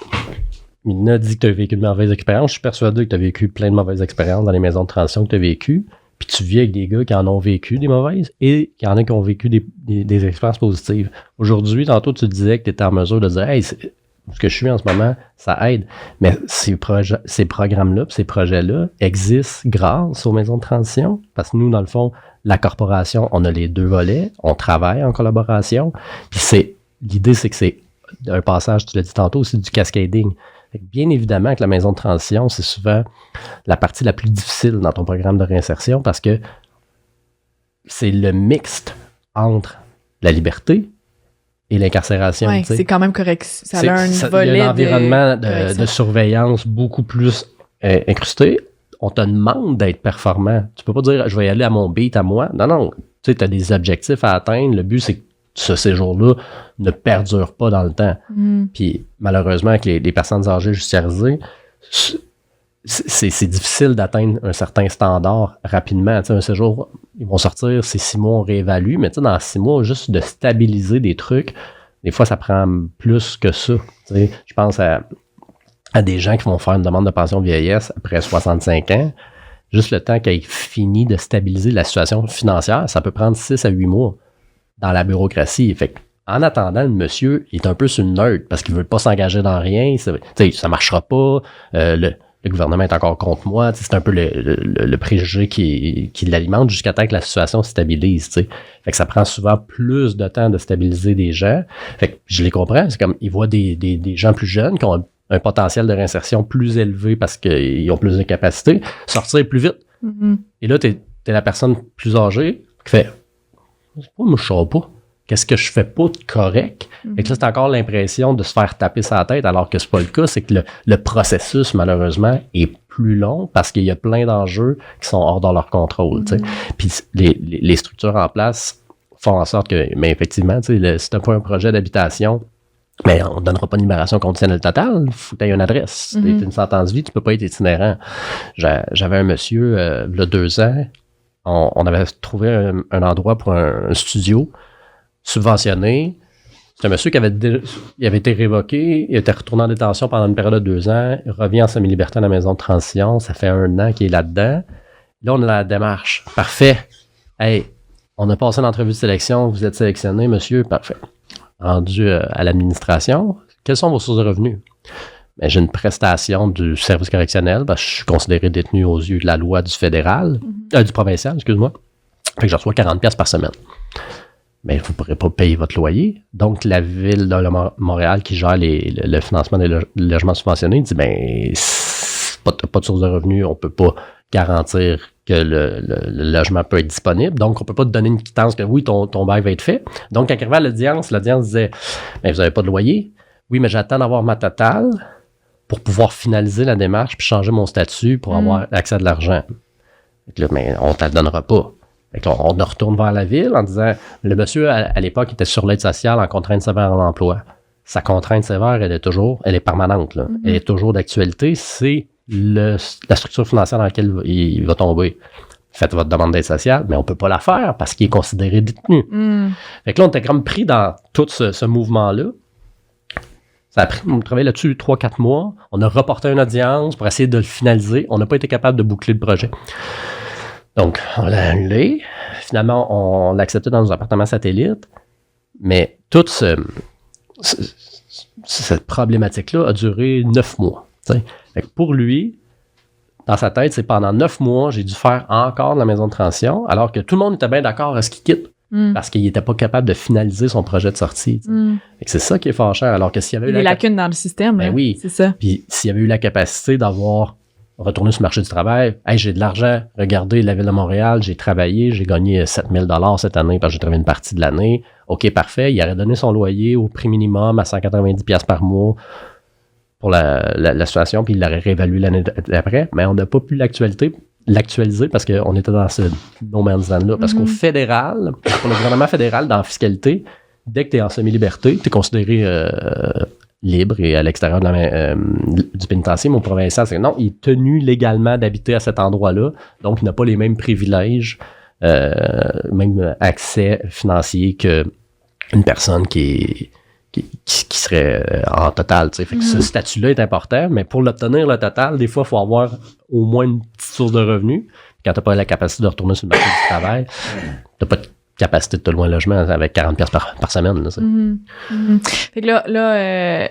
Milena dit que tu as vécu de mauvaises expériences. Je suis persuadé que tu as vécu plein de mauvaises expériences dans les maisons de transition que tu as vécues. Puis tu vis avec des gars qui en ont vécu des mauvaises et qu'il y en a qui ont vécu des expériences positives. Aujourd'hui, tantôt, tu disais que tu étais en mesure de dire « Hey, ce que je suis en ce moment, ça aide. » Mais ces programmes-là, ces projets-là existent grâce aux maisons de transition. Parce que nous, dans le fond, la corporation, on a les deux volets. On travaille en collaboration. Puis l'idée, c'est que c'est un passage, tu l'as dit tantôt, aussi du cascading. Bien évidemment que la maison de transition, c'est souvent la partie la plus difficile dans ton programme de réinsertion parce que c'est le mixte entre la liberté et l'incarcération. Oui, c'est quand même correct. Ça a un volet il y a un environnement de surveillance beaucoup plus incrusté. On te demande d'être performant. Tu peux pas dire « je vais y aller à mon beat à moi ». Non. Tu sais, tu as des objectifs à atteindre. Le but, c'est que ce séjour-là ne perdure pas dans le temps. Puis malheureusement, avec les personnes âgées judiciarisées, c'est difficile d'atteindre un certain standard rapidement. Tu sais, un séjour, ils vont sortir, c'est 6 mois, on réévalue, mais tu sais, dans 6 mois, juste de stabiliser des trucs, des fois, ça prend plus que ça. Tu sais, je pense à des gens qui vont faire une demande de pension vieillesse après 65 ans. Juste le temps qu'ils aient fini de stabiliser la situation financière, ça peut prendre 6 à 8 mois. Dans la bureaucratie. Fait en attendant, le monsieur il est un peu sur une neutre parce qu'il veut pas s'engager dans rien. Ça marchera pas. Le gouvernement est encore contre moi. C'est un peu le préjugé qui l'alimente jusqu'à temps que la situation se stabilise. T'sais. Fait que ça prend souvent plus de temps de stabiliser des gens. Fait que je les comprends. C'est comme ils voient des gens plus jeunes qui ont un potentiel de réinsertion plus élevé parce qu'ils ont plus de capacités, sortir plus vite. Et là, t'es la personne plus âgée qui fait moi, je sais pas. Qu'est-ce que je fais pas de correct? Et que là, c'est encore l'impression de se faire taper sa tête, alors que c'est pas le cas. C'est que le processus, malheureusement, est plus long parce qu'il y a plein d'enjeux qui sont hors de leur contrôle. Puis les structures en place font en sorte que, mais effectivement, si t'as pas un projet d'habitation, mais on ne donnera pas une libération conditionnelle totale. Il faut que tu aies une adresse. Tu une sentence de vie, tu peux pas être itinérant. J'avais un monsieur, il y a 2 ans, on avait trouvé un endroit pour un studio subventionné. C'est un monsieur qui avait été révoqué, il était retourné en détention pendant une période de 2 ans, il revient en semi-liberté à la maison de transition, ça fait 1 an qu'il est là-dedans. Là, on a la démarche. Parfait. Hey, on a passé l'entrevue de sélection, vous êtes sélectionné, monsieur. Parfait. Rendu à l'administration, quelles sont vos sources de revenus? Ben, j'ai une prestation du service correctionnel parce que je suis considéré détenu aux yeux de la loi du fédéral, du provincial, excuse-moi. Fait que je reçois 40$ par semaine. Mais vous ne pourrez pas payer votre loyer. Donc, la ville de Montréal qui gère le financement des logements subventionnés dit, ben, pas de source de revenus, on ne peut pas garantir que le logement peut être disponible. Donc, on ne peut pas te donner une quittance que oui, ton bail va être fait. Donc, quand arrivé à l'audience disait, ben, vous n'avez pas de loyer? Oui, mais j'attends d'avoir ma totale pour pouvoir finaliser la démarche puis changer mon statut pour avoir accès à de l'argent. Là, mais on ne te le donnera pas. Fait là, on retourne vers la ville en disant, le monsieur, à l'époque, était sur l'aide sociale en contrainte sévère à l'emploi. Sa contrainte sévère, elle est permanente. Là. Elle est toujours d'actualité. C'est la structure financière dans laquelle il va tomber. Faites votre demande d'aide sociale, mais on ne peut pas la faire parce qu'il est considéré détenu. Fait que là, on était comme pris dans tout ce mouvement-là. On a travaillé là-dessus 3-4 mois. On a reporté une audience pour essayer de le finaliser. On n'a pas été capable de boucler le projet. Donc, on l'a annulé. Finalement, on l'a accepté dans nos appartements satellites. Mais toute cette problématique-là a duré 9 mois. Fait que pour lui, dans sa tête, c'est pendant 9 mois, j'ai dû faire encore de la maison de transition, alors que tout le monde était bien d'accord à ce qu'il quitte. parce qu'il n'était pas capable de finaliser son projet de sortie. Fait que c'est ça qui est fort cher. Alors que s'il y avait eu les lacunes dans le système, ben là, oui. c'est ça. Puis s'il y avait eu la capacité d'avoir retourné sur le marché du travail, hey, j'ai de l'argent, regardez la Ville de Montréal, j'ai travaillé, j'ai gagné 7 000 $ cette année parce que j'ai travaillé une partie de l'année. OK, parfait. Il aurait donné son loyer au prix minimum à 190 $ par mois pour la situation, puis il l'aurait réévalué l'année d'après. Mais on n'a pas pu l'actualiser parce qu'on était dans ce no man's land-là. Parce qu'au fédéral, pour le gouvernement fédéral, dans la fiscalité, dès que tu es en semi-liberté, tu es considéré libre et à l'extérieur du pénitencier, mais au provincial, c'est que non, il est tenu légalement d'habiter à cet endroit-là, donc il n'a pas les mêmes privilèges, même accès financier qu'une personne qui serait en total. Fait que ce statut-là est important, mais pour l'obtenir, le total, des fois, il faut avoir au moins une petite source de revenus. Quand tu n'as pas la capacité de retourner sur le marché du travail, tu n'as pas de capacité de te louer un logement avec 40$ par semaine. Là, Fait que là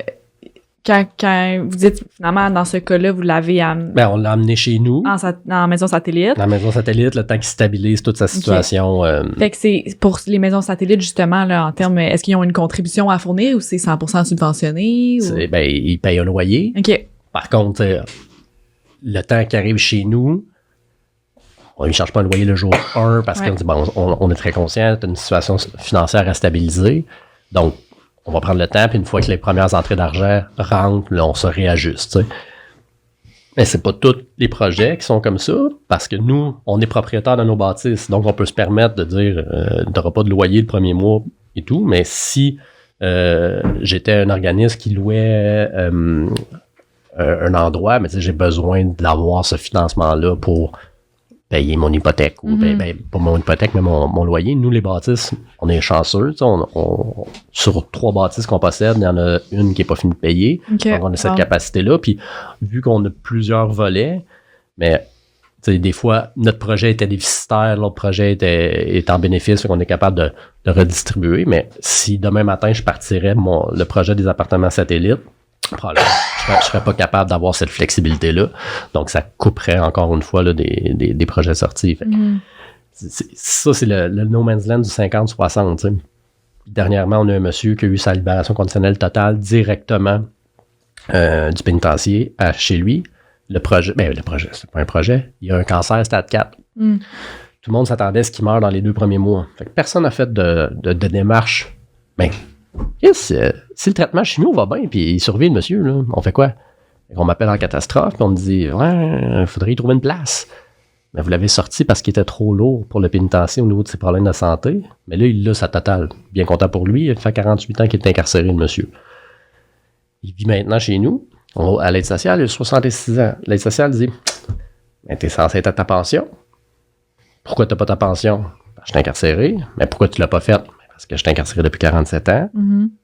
quand vous dites, finalement, dans ce cas-là, vous l'avez amené... Ben, on l'a amené chez nous. En maison satellite. Dans la maison satellite, le temps qu'il stabilise toute sa situation. Fait que c'est pour les maisons satellites, justement, là, en termes, est-ce qu'ils ont une contribution à fournir ou c'est 100% subventionné? Ou... Ben, ils payent un loyer. OK. Par contre, le temps qu'il arrive chez nous, on ne charge pas un loyer le jour 1 parce qu'on dit, bon, on est très conscient, tu as une situation financière à stabiliser. Donc, on va prendre le temps, puis une fois que les premières entrées d'argent rentrent, là, on se réajuste. T'sais. Mais c'est pas tous les projets qui sont comme ça, parce que nous, on est propriétaire de nos bâtisses. Donc, on peut se permettre de dire, tu n'auras pas de loyer le premier mois et tout. Mais si j'étais un organisme qui louait un endroit, mais j'ai besoin d'avoir ce financement-là pour payer mon hypothèque, ou pas mon hypothèque, mais mon loyer. Nous, les bâtisses, on est chanceux. Sur 3 bâtisses qu'on possède, il y en a une qui n'est pas finie de payer. Okay. Donc, on a cette capacité-là. Puis, vu qu'on a plusieurs volets, mais des fois, notre projet était déficitaire, l'autre projet est en bénéfice, on est capable de redistribuer. Mais si demain matin, je partirais le projet des appartements satellites, je ne serais pas capable d'avoir cette flexibilité-là. Donc, ça couperait encore une fois là, des projets sortis. Fait. Ça, c'est le no man's land du 50-60. Dernièrement, on a un monsieur qui a eu sa libération conditionnelle totale directement du pénitencier chez lui. Le projet, c'est pas un projet. Il y a un cancer stade 4. Tout le monde s'attendait à ce qu'il meure dans les 2 premiers mois. Fait que personne n'a fait de démarche. Si le traitement chimio va bien, puis il survit le monsieur, là, on fait quoi? On m'appelle en catastrophe, puis on me dit, il faudrait y trouver une place. Mais vous l'avez sorti parce qu'il était trop lourd pour le pénitencier au niveau de ses problèmes de santé. Mais là, il l'a sa totale. Bien content pour lui, il fait 48 ans qu'il est incarcéré, le monsieur. Il vit maintenant chez nous, à l'aide sociale, il a 66 ans. L'aide sociale dit, t'es censé être à ta pension. Pourquoi t'as pas ta pension? Je suis incarcéré. Mais pourquoi tu l'as pas faite? Parce que je suis incarcéré depuis 47 ans.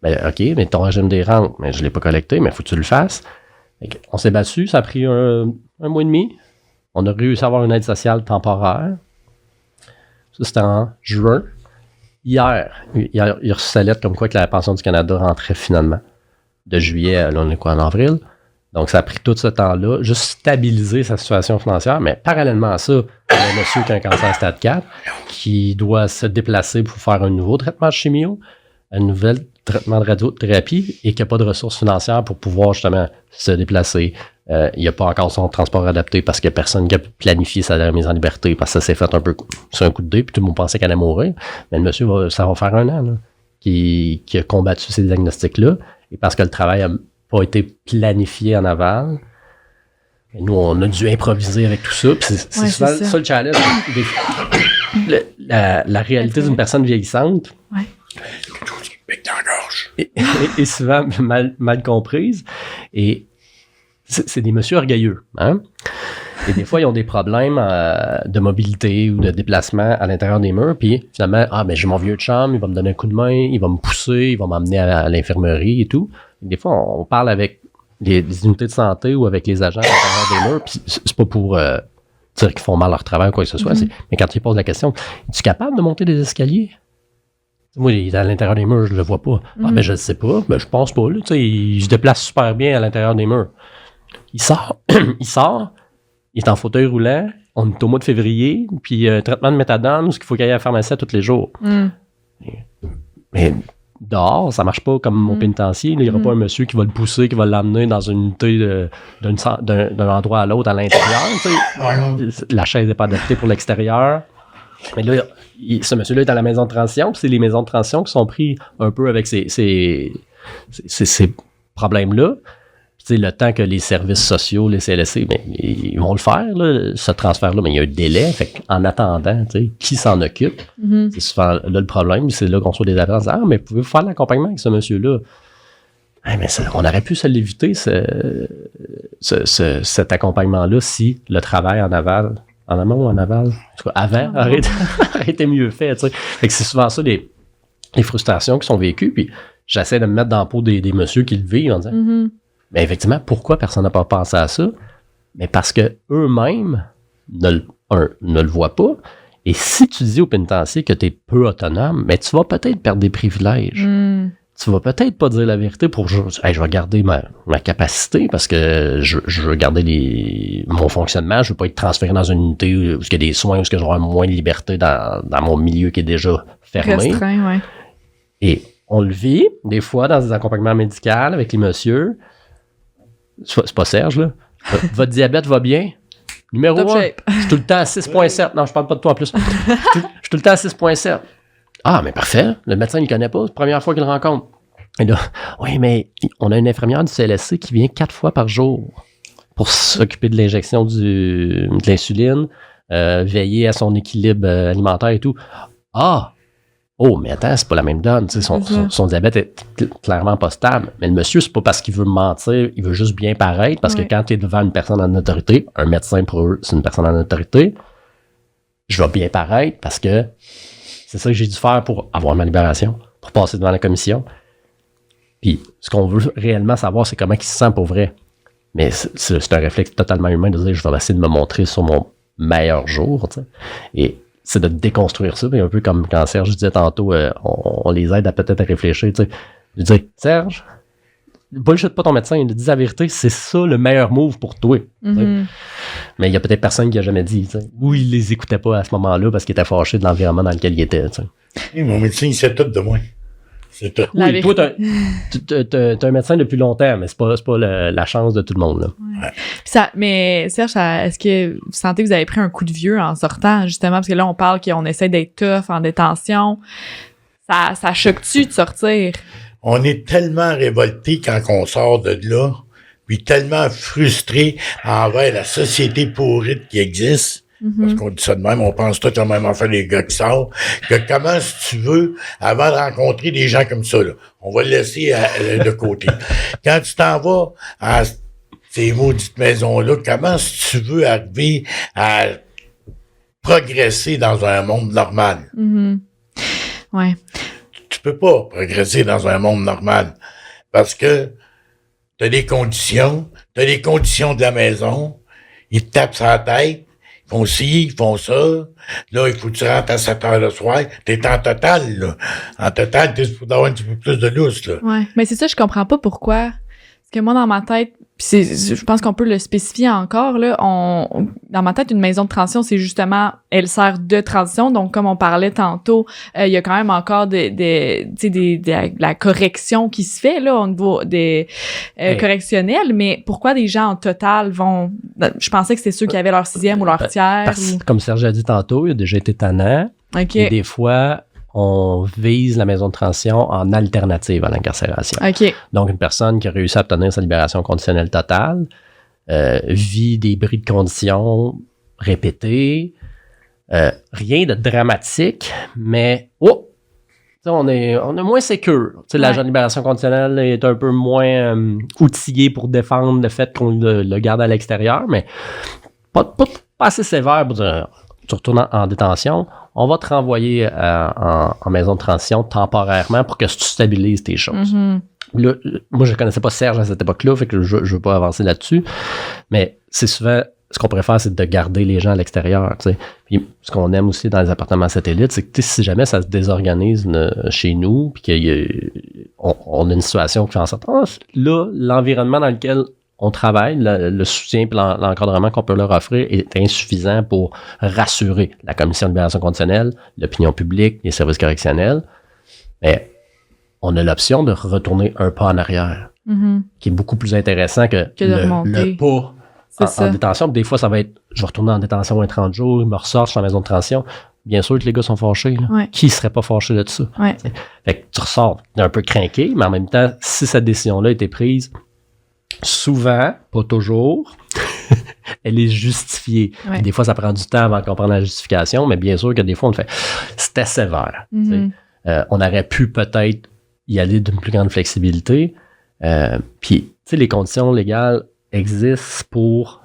OK, mais ton régime des rentes, mais je ne l'ai pas collecté, mais il faut que tu le fasses. On s'est battu, ça a pris un mois et demi. On a réussi à avoir une aide sociale temporaire. Ça, c'était en juin. Hier, il a reçu sa lettre comme quoi que la pension du Canada rentrait finalement. De juillet, là, on est quoi, en avril? Donc, ça a pris tout ce temps-là, juste stabiliser sa situation financière. Mais parallèlement à ça, il y a un monsieur qui a un cancer stade 4 qui doit se déplacer pour faire un nouveau traitement de chimio, un nouvel traitement de radiothérapie et qui n'a pas de ressources financières pour pouvoir justement se déplacer. Il n'y a pas encore son transport adapté parce qu'il n'y a personne qui a planifié sa remise en liberté parce que ça s'est fait un peu sur un coup de dé puis tout le monde pensait qu'elle allait mourir. Mais le monsieur, ça va faire 1 an là, qui a combattu ces diagnostics-là et parce que le travail a pas été planifié en aval. Et nous, on a dû improviser avec tout ça. Puis c'est souvent ça le challenge. La réalité d'une personne vieillissante est souvent mal comprise. Et c'est des messieurs orgueilleux. Hein? Et des fois, ils ont des problèmes de mobilité ou de déplacement à l'intérieur des murs. Puis finalement, j'ai mon vieux de chambre, il va me donner un coup de main, il va me pousser, il va m'emmener à l'infirmerie et tout. Et des fois, on parle avec les unités de santé ou avec les agents à l'intérieur des murs. Puis c'est pas pour dire qu'ils font mal leur travail ou quoi que ce soit. Mais quand ils posent la question, es-tu capable de monter des escaliers? Moi, il est à l'intérieur des murs, je le vois pas. Je le sais pas. Je pense pas. Là, il se déplace super bien à l'intérieur des murs. Il sort. Il est en fauteuil roulant. On est au mois de février. Puis un traitement de méthadone, où il faut qu'il aille à la pharmacie tous les jours. Mais dehors, ça marche pas comme au pénitencier. Il n'y aura pas un monsieur qui va le pousser, qui va l'amener dans une unité d'un endroit à l'autre à l'intérieur. La chaise n'est pas adaptée pour l'extérieur. Mais là, ce monsieur-là est à la maison de transition, puis c'est les maisons de transition qui sont pris un peu avec ces problèmes-là. Puis, le temps que les services sociaux, les CLSC, ils vont le faire, là, ce transfert-là, mais il y a un délai. Fait en attendant, qui s'en occupe? C'est souvent là le problème. C'est là qu'on reçoit des appels. Ah, mais pouvez-vous faire l'accompagnement avec ce monsieur-là? Ah, mais on aurait pu se l'éviter, cet accompagnement-là, si le travail en aval, en amont ou en aval, en tout cas, avant, aurait été mieux fait. Fait que c'est souvent ça, les frustrations qui sont vécues. Puis j'essaie de me mettre dans la peau des messieurs qui le vivent en disant, mais effectivement, pourquoi personne n'a pas pensé à ça? Mais parce que eux-mêmes ne le voient pas. Et si tu dis au pénitencier que tu es peu autonome, mais tu vas peut-être perdre des privilèges. Tu vas peut-être pas dire la vérité pour je vais garder ma capacité parce que je veux garder mon fonctionnement. Je veux pas être transféré dans une unité où il y a des soins, où je vais avoir moins de liberté dans mon milieu qui est déjà fermé. Restreint, ouais. Et on le vit des fois dans des accompagnements médicaux avec les messieurs. C'est pas Serge, là. Votre diabète va bien? Numéro 1, je suis tout le temps à 6.7. Non, je parle pas de toi en plus. Je suis tout le temps à 6.7. Ah, mais parfait. Le médecin ne le connaît pas. C'est la première fois qu'il le rencontre. Et là, oui, mais on a une infirmière du CLSC qui vient 4 fois par jour pour s'occuper de l'injection de l'insuline, veiller à son équilibre alimentaire et tout. Ah! Oh, mais attends, c'est pas la même donne. Son diabète est clairement pas stable. Mais le monsieur, c'est pas parce qu'il veut mentir, il veut juste bien paraître. Parce que quand tu es devant une personne en autorité, un médecin pour eux, c'est une personne en autorité, je vais bien paraître parce que c'est ça que j'ai dû faire pour avoir ma libération, pour passer devant la commission. Puis, ce qu'on veut réellement savoir, c'est comment il se sent pour vrai. Mais c'est un réflexe totalement humain de dire, je vais essayer de me montrer sur mon meilleur jour. T'sais. Et c'est de déconstruire ça. Puis un peu comme quand Serge disait tantôt, on les aide à peut-être à réfléchir. T'sais. Je dis, Serge, bullshit pas ton médecin, il dit la vérité, c'est ça le meilleur move pour toi. Mais il y a peut-être personne qui a jamais dit. T'sais. Ou il les écoutait pas à ce moment-là parce qu'il était fâché de l'environnement dans lequel il était. Et mon médecin, il sait tout de moi. C'est tout. Oui, toi, t'as un médecin depuis longtemps, mais c'est pas la chance de tout le monde. Là. Ouais. Mais Serge, est-ce que vous sentez que vous avez pris un coup de vieux en sortant, justement, parce que là, on parle qu'on essaie d'être tough en détention. Ça choque-tu de sortir? On est tellement révolté quand on sort de là, puis tellement frustré envers la société pourrite qui existe. Parce qu'on dit ça de même, on pense tout la même affaire les gars qui sortent, que comment si tu veux, avant de rencontrer des gens comme ça, là, on va le laisser de côté. Quand tu t'en vas à ces maudites maisons-là, comment si tu veux arriver à progresser dans un monde normal? Ouais. Tu peux pas progresser dans un monde normal parce que t'as des conditions de la maison, ils te tapent sur la tête, ils font ci, ils font ça. Là, il faut que tu rentres à 7 heures le soir. T'es en total, là. En total, t'es supposé avoir un petit peu plus de lousse, là. Ouais. Mais c'est ça, je comprends pas pourquoi. Parce que moi, dans ma tête, pis je pense qu'on peut le spécifier encore, là, dans ma tête, une maison de transition, c'est justement, elle sert de transition. Donc, comme on parlait tantôt, il y a quand même encore de la correction qui se fait, là, au niveau des correctionnels. Mais pourquoi des gens en total vont... Je pensais que c'était ceux qui avaient leur 6e ou leur tiers. Comme Serge a dit tantôt, il a déjà été tannant. Okay. Et des fois, on vise la maison de transition en alternative à l'incarcération. Okay. Donc, une personne qui a réussi à obtenir sa libération conditionnelle totale vit des bris de conditions répétés. Rien de dramatique, mais on est moins sécure. L'agent de libération conditionnelle est un peu moins outillé pour défendre le fait qu'on le garde à l'extérieur, mais pas assez sévère pour dire tu retournes en détention, on va te renvoyer en maison de transition temporairement pour que tu stabilises tes choses. Là, moi, je ne connaissais pas Serge à cette époque-là, fait que je ne veux pas avancer là-dessus, mais c'est souvent, ce qu'on préfère, c'est de garder les gens à l'extérieur. T'sais. Puis ce qu'on aime aussi dans les appartements satellites, c'est que si jamais ça se désorganise chez nous, puis qu'on a une situation qui fait en sorte, là, l'environnement dans lequel on travaille, le soutien et l'encadrement qu'on peut leur offrir est insuffisant pour rassurer la commission de libération conditionnelle, l'opinion publique, les services correctionnels. Mais on a l'option de retourner un pas en arrière, qui est beaucoup plus intéressant que de remonter. Le pas en détention. Des fois, ça va être, je vais retourner en détention un 30 jours, je me ressors, je suis en maison de transition. Bien sûr que les gars sont fâchés. Là. Ouais. Qui serait pas fâché de ça? Ouais. Fait que tu ressors un peu craqué, mais en même temps, si cette décision-là a été prise, souvent, pas toujours, elle est justifiée. Ouais. Des fois, ça prend du temps avant qu'on prenne la justification, mais bien sûr que des fois, on fait c'était sévère. On aurait pu peut-être y aller d'une plus grande flexibilité. Puis, tu sais, les conditions légales existent pour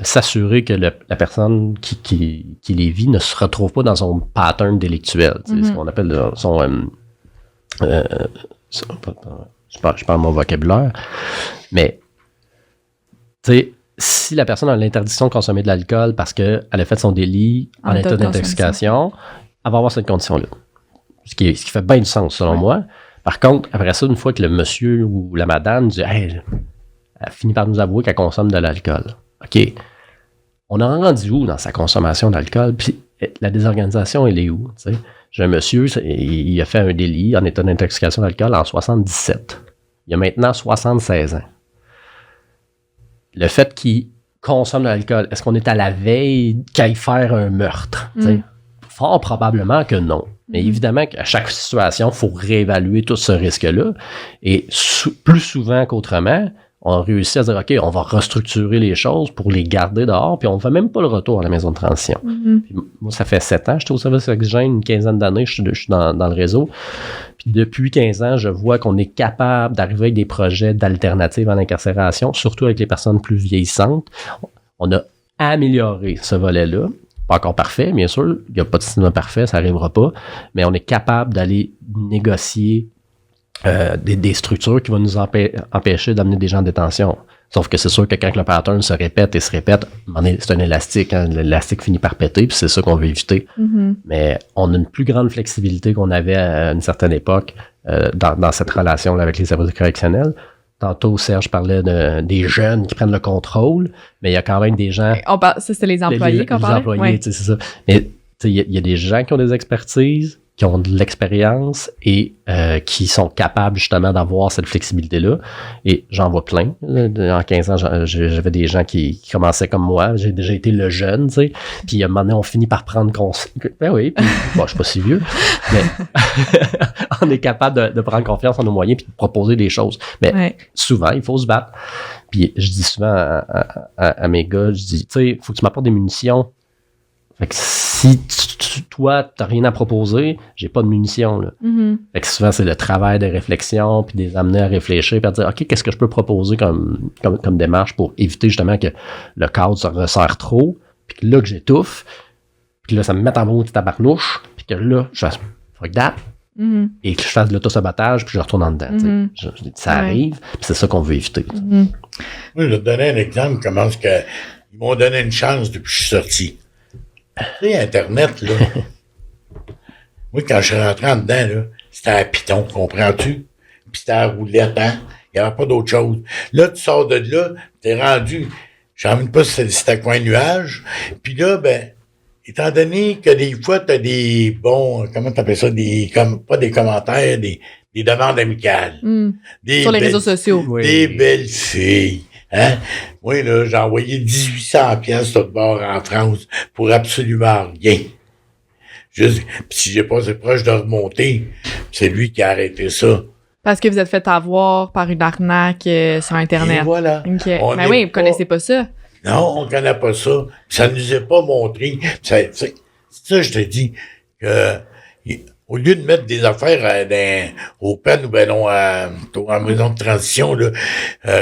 s'assurer que la personne qui les vit ne se retrouve pas dans son pattern délictuel. Ce qu'on appelle je parle mon vocabulaire, mais tu sais, si la personne a l'interdiction de consommer de l'alcool parce qu'elle a fait son délit en état d'intoxication, elle va avoir cette condition-là. Ce qui fait bien du sens, selon moi. Par contre, après ça, une fois que le monsieur ou la madame dit hey, elle finit par nous avouer qu'elle consomme de l'alcool. OK. On a rendu où dans sa consommation d'alcool? Puis la désorganisation, elle est où? T'sais? J'ai un monsieur, il a fait un délit en état d'intoxication d'alcool en 77. Il a maintenant 76 ans. Le fait qu'il consomme de l'alcool, est-ce qu'on est à la veille qu'il aille faire un meurtre? Fort probablement que non. Mais évidemment qu'à chaque situation, il faut réévaluer tout ce risque-là. Et plus souvent qu'autrement, on réussit à dire, OK, on va restructurer les choses pour les garder dehors, puis on ne fait même pas le retour à la maison de transition. Puis moi, ça fait 7 ans, je suis au service oxygène, une quinzaine d'années, je suis dans le réseau. Puis depuis 15 ans, je vois qu'on est capable d'arriver avec des projets d'alternatives à l'incarcération, surtout avec les personnes plus vieillissantes. On a amélioré ce volet-là. Pas encore parfait, bien sûr. Il n'y a pas de cinéma parfait, ça n'arrivera pas. Mais on est capable d'aller négocier des structures qui vont nous empêcher d'amener des gens en détention. Sauf que c'est sûr que quand le pattern se répète, c'est un élastique. Hein, l'élastique finit par péter, puis c'est ça qu'on veut éviter. Mais on a une plus grande flexibilité qu'on avait à une certaine époque dans cette relation-là avec les services correctionnels. Tantôt, Serge parlait des jeunes qui prennent le contrôle, mais il y a quand même des gens... Ça, c'était les employés qu'on parlait? Les employés, c'est ça. Mais il y a des gens qui ont des expertises, qui ont de l'expérience et qui sont capables justement d'avoir cette flexibilité-là. Et j'en vois plein. En 15 ans, j'avais des gens qui commençaient comme moi. J'ai déjà été le jeune, tu sais. Puis à un moment donné, on finit par prendre conscience. Ben oui, puis bon, je suis pas si vieux, mais on est capable de prendre confiance en nos moyens puis de proposer des choses. Mais souvent, il faut se battre. Puis je dis souvent à mes gars, je dis, tu sais, il faut que tu m'apportes des munitions. Fait que si toi, t'as rien à proposer, j'ai pas de munitions, là. Fait que souvent, c'est le travail de réflexion, puis de les amener à réfléchir, puis à dire, OK, qu'est-ce que je peux proposer comme démarche pour éviter justement que le cadre se resserre trop, puis que là, que j'étouffe, puis là, ça me met en mode tabarnouche, puis que là, je fasse fuck that, et que je fasse de l'autosabotage, puis je retourne en dedans. Ça arrive, puis c'est ça qu'on veut éviter. Moi, je vais te donner un exemple, comment est-ce que ils m'ont donné une chance depuis que je suis sorti. Tu sais, Internet, là. Moi, quand je suis rentré en dedans, là, c'était à Python, comprends-tu? Puis c'était à roulette, hein? Il n'y avait pas d'autre chose. Là, tu sors de là, t'es rendu. Je ne sais même pas si c'était un coin nuage. Puis là, ben, étant donné que des fois, tu as des bons, comment tu appelles ça, pas des commentaires, des demandes amicales. Sur les réseaux sociaux. Des belles filles. Hein? Moi, là, j'ai envoyé 1800 pièces de bord en France pour absolument rien. Juste, pis si j'ai passé proche de remonter, c'est lui qui a arrêté ça. Parce que vous êtes fait avoir par une arnaque sur Internet. Et voilà. Okay. Mais oui, vous connaissez pas ça. Non, on connaît pas ça. Ça ne nous est pas montré. C'est ça, je te dis, que au lieu de mettre des affaires au PEN ou ben non en maison de transition, là,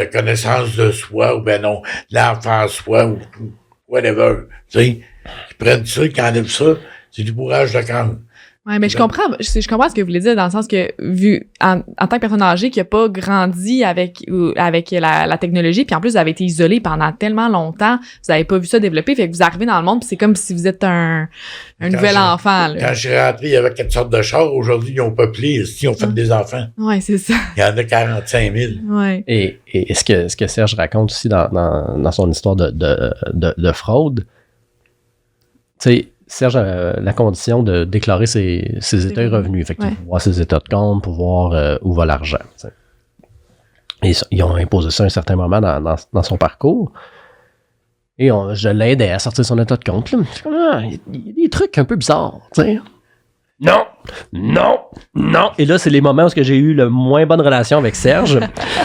connaissance de soi ou ben non, l'enfant en soi ou whatever, tu sais, ils prennent ça, ils enlèvent ça, c'est du bourrage de crâne. Oui, mais je comprends ce que vous voulez dire dans le sens que, vu en tant que personne âgée qui n'a pas grandi avec la technologie, puis en plus, vous avez été isolé pendant tellement longtemps, vous n'avez pas vu ça développer, fait que vous arrivez dans le monde, puis c'est comme si vous êtes un nouvel enfant. Là. Quand je suis rentré, il y avait 4 sortes de chars. Aujourd'hui, ils ont peuplé, ils ont fait des enfants. Oui, c'est ça. Il y en a 45 000. Ouais. Et ce que Serge raconte aussi dans son histoire de fraude, tu sais, Serge a la condition de déclarer ses états et revenus. Effectivement, pour voir ses états de compte, pour voir où va l'argent. T'sais. Et ils ont imposé ça à un certain moment dans son parcours. Et je l'aidais à sortir son état de compte. Là. Il y a des trucs un peu bizarres. T'sais. Non. Et là, c'est les moments où j'ai eu le moins bonne relation avec Serge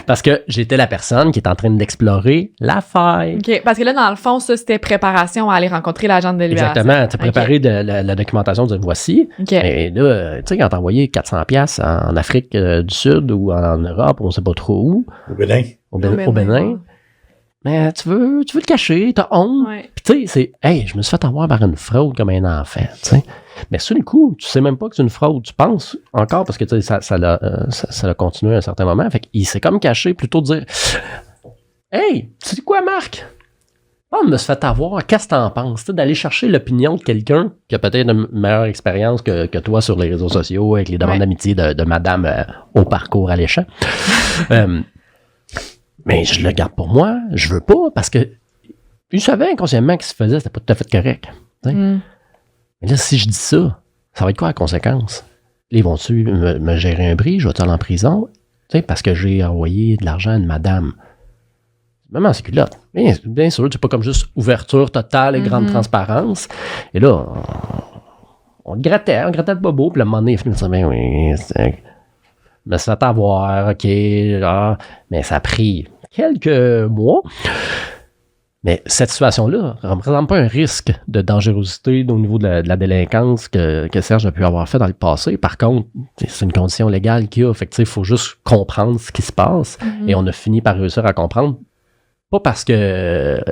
parce que j'étais la personne qui est en train d'explorer la faille. OK. Parce que là, dans le fond, ça, c'était préparation à aller rencontrer l'agent de libération. Exactement. Tu as préparé la documentation de voici. OK. Et là, tu sais, quand t'as envoyé 400$ en Afrique du Sud ou en Europe, on sait pas trop où. Au Bénin. Au Bénin. Mais tu veux le cacher, t'as honte. Ouais. Puis tu sais, je me suis fait avoir par une fraude comme un enfant, tu sais. Mais sur le coup, tu sais même pas que c'est une fraude. Tu penses encore parce que tu sais, ça l'a continué à un certain moment. Fait qu'il s'est comme caché plutôt de dire Hey, tu sais quoi, Marc? On me fait avoir, qu'est-ce que t'en penses? T'sais, d'aller chercher l'opinion de quelqu'un qui a peut-être une meilleure expérience que toi sur les réseaux sociaux avec les demandes d'amitié de madame au parcours alléchant. Mais je le garde pour moi, je veux pas, parce que je savais inconsciemment que ce qu'il faisait, c'était pas tout à fait correct. Mais là, si je dis ça, ça va être quoi la conséquence? Ils vont-tu me gérer un bris? Je vais-tu aller en prison? Parce que j'ai envoyé de l'argent à une madame. Même en culottes. Bien sûr, c'est pas comme juste ouverture totale et grande transparence. Et là, on grattait le bobo, puis le moment donné, il finit de dire, ben oui, me se fait avoir, OK, là. Mais ça a pris quelques mois. Mais cette situation-là ne représente pas un risque de dangerosité au niveau de la délinquance que Serge a pu avoir fait dans le passé. Par contre, c'est une condition légale qu'il y a. Fait que, il faut juste comprendre ce qui se passe. Et on a fini par réussir à comprendre. Pas parce que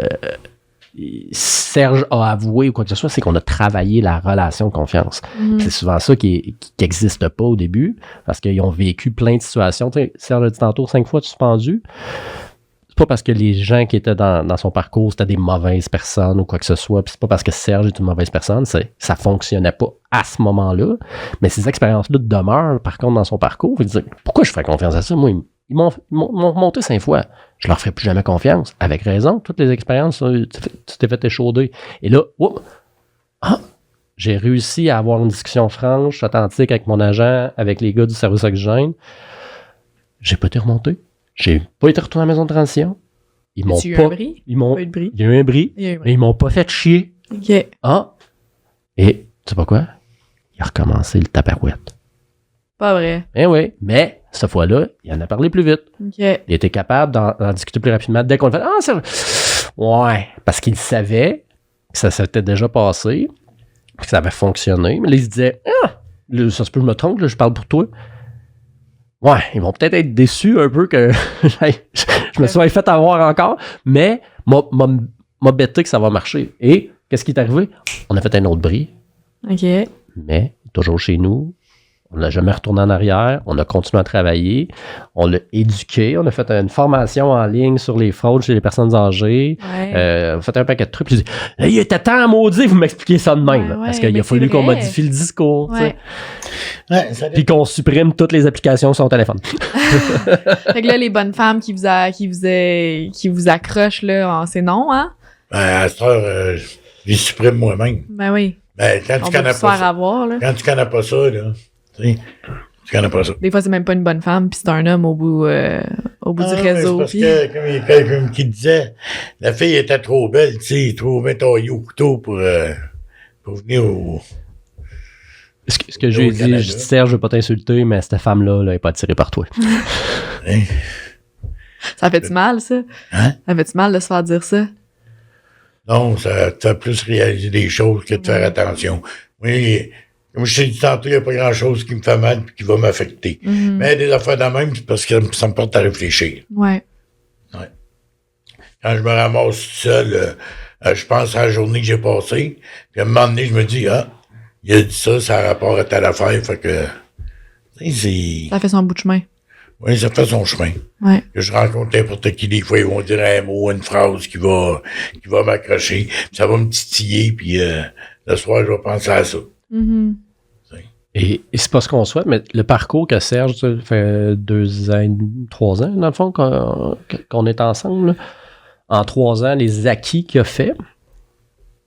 Serge a avoué ou quoi que ce soit, c'est qu'on a travaillé la relation de confiance. C'est souvent ça qui n'existe pas au début, parce qu'ils ont vécu plein de situations. Tu sais, Serge a dit tantôt 5 fois suspendu. C'est pas parce que les gens qui étaient dans son parcours, c'était des mauvaises personnes ou quoi que ce soit, puis c'est pas parce que Serge est une mauvaise personne, ça fonctionnait pas à ce moment-là, mais ces expériences-là demeurent, par contre, dans son parcours. Il dit, pourquoi je ferais confiance à ça? Moi, ils m'ont monté 5 fois. Je leur ferai plus jamais confiance. Avec raison, toutes les expériences, tu t'es fait échauder. Et là, j'ai réussi à avoir une discussion franche, authentique avec mon agent, avec les gars du service oxygène. J'ai pas été remonté. J'ai pas été retourné à la maison de transition. Ils m'ont eu un bris? Il y a eu un bris. Mais ils m'ont pas fait chier. OK. Et tu sais pas quoi? Il a recommencé le taparouette. Pas vrai. Oui, mais cette fois-là, il en a parlé plus vite. OK. Il était capable d'en discuter plus rapidement. Dès qu'on le fait, ouais, parce qu'il savait que ça s'était déjà passé, que ça avait fonctionné. Mais là, il se disait, ça se peut que je me trompe, là, je parle pour toi. Ouais, ils vont peut-être être déçus un peu que je me sois fait avoir encore, mais m'a bêté que ça va marcher. Et qu'est-ce qui est arrivé? On a fait un autre bris. OK. Mais toujours chez nous. On n'a jamais retourné en arrière. On a continué à travailler. On l'a éduqué. On a fait une formation en ligne sur les fraudes chez les personnes âgées. Ouais. On a fait un paquet de trucs. Puis j'ai dit, il était temps à maudit, vous m'expliquez ça de même. Parce qu'il a fallu qu'on modifie le discours. Ouais. Puis qu'on supprime toutes les applications sur son téléphone. Fait que là, les bonnes femmes qui vous accrochent, là, c'est non, hein? À cette heure, je les supprime moi-même. Ben oui. Ben, quand tu connais pas ça. avoir, là. Quand tu connais pas ça, là. Tu connais pas ça. Des fois, c'est même pas une bonne femme, puis c'est un homme au bout du réseau. Parce que, comme qui disait, la fille était trop belle, tu sais, trop bien taillée au couteau pour venir au. Ce que j'ai dit, je dis, Serge, je veux pas t'insulter, mais cette femme-là, elle est pas attirée par toi. Hein? Ça fait-tu mal, ça? Hein? Ça fait-tu mal de se faire dire ça? Non, ça te fait plus réaliser des choses que de faire attention. Oui, comme je t'ai dit tantôt, il n'y a pas grand-chose qui me fait mal et qui va m'affecter. Mais des affaires de même, c'est parce que ça me porte à réfléchir. Ouais. Quand je me ramasse tout seul, je pense à la journée que j'ai passée. Puis à un moment donné, je me dis, il a dit ça a rapport à telle affaire. Fait que, ça fait son bout de chemin. Oui, ça fait son chemin. Ouais. Que je rencontre n'importe qui, des fois, ils vont dire un mot, une phrase qui va m'accrocher. Puis ça va me titiller, puis le soir, je vais penser à ça. Mm-hmm. Et c'est pas ce qu'on souhaite, mais le parcours que Serge, ça fait 2 ans, 3 ans, dans le fond, qu'on est ensemble, là. En 3 ans, les acquis qu'il a fait,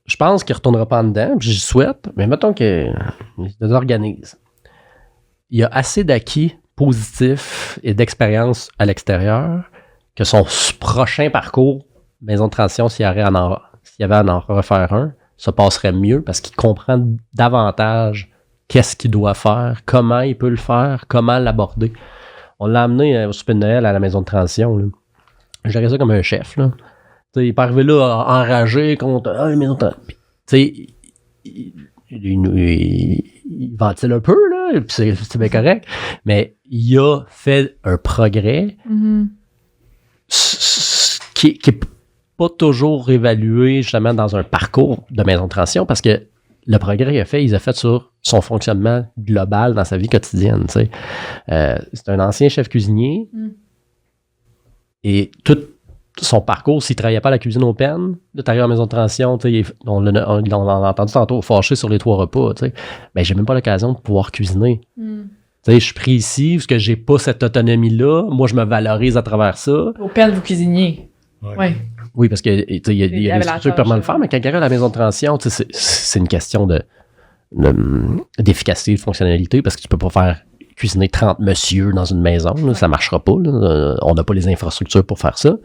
je pense qu'il ne retournera pas en dedans, puis j'y souhaite, mais mettons qu'il désorganise. Il y a assez d'acquis positifs et d'expérience à l'extérieur que son prochain parcours, maison de transition, s'il y avait à en refaire un, ça passerait mieux parce qu'il comprend davantage qu'est-ce qu'il doit faire, comment il peut le faire, comment l'aborder. On l'a amené au souper de Noël à la maison de transition. Là. Je dirais ça comme un chef. Là. Il est pas arrivé là enragé contre la maison de transition. Il ventile un peu, là, puis c'est bien correct, mais il a fait un progrès qui est pas toujours évalué justement dans un parcours de maison de transition parce que le progrès qu'il a fait, il a fait sur son fonctionnement global dans sa vie quotidienne. C'est un ancien chef cuisinier et tout son parcours, s'il ne travaillait pas à la cuisine au pen, là, tu arrives à la maison de transition, on l'a entendu tantôt, fâché sur les 3 repas. Ben, j'ai même pas l'occasion de pouvoir cuisiner. Je suis pris ici parce que j'ai pas cette autonomie-là. Moi, je me valorise à travers ça. Au pen, vous cuisiniez. Ouais. Oui, parce qu'il y a des structures qui permettent de le faire, mais quand il arrive à la maison de transition, c'est une question d'efficacité, de fonctionnalité, parce que tu peux pas faire cuisiner 30 monsieur dans une maison, là, ça marchera pas. Là. On n'a pas les infrastructures pour faire ça.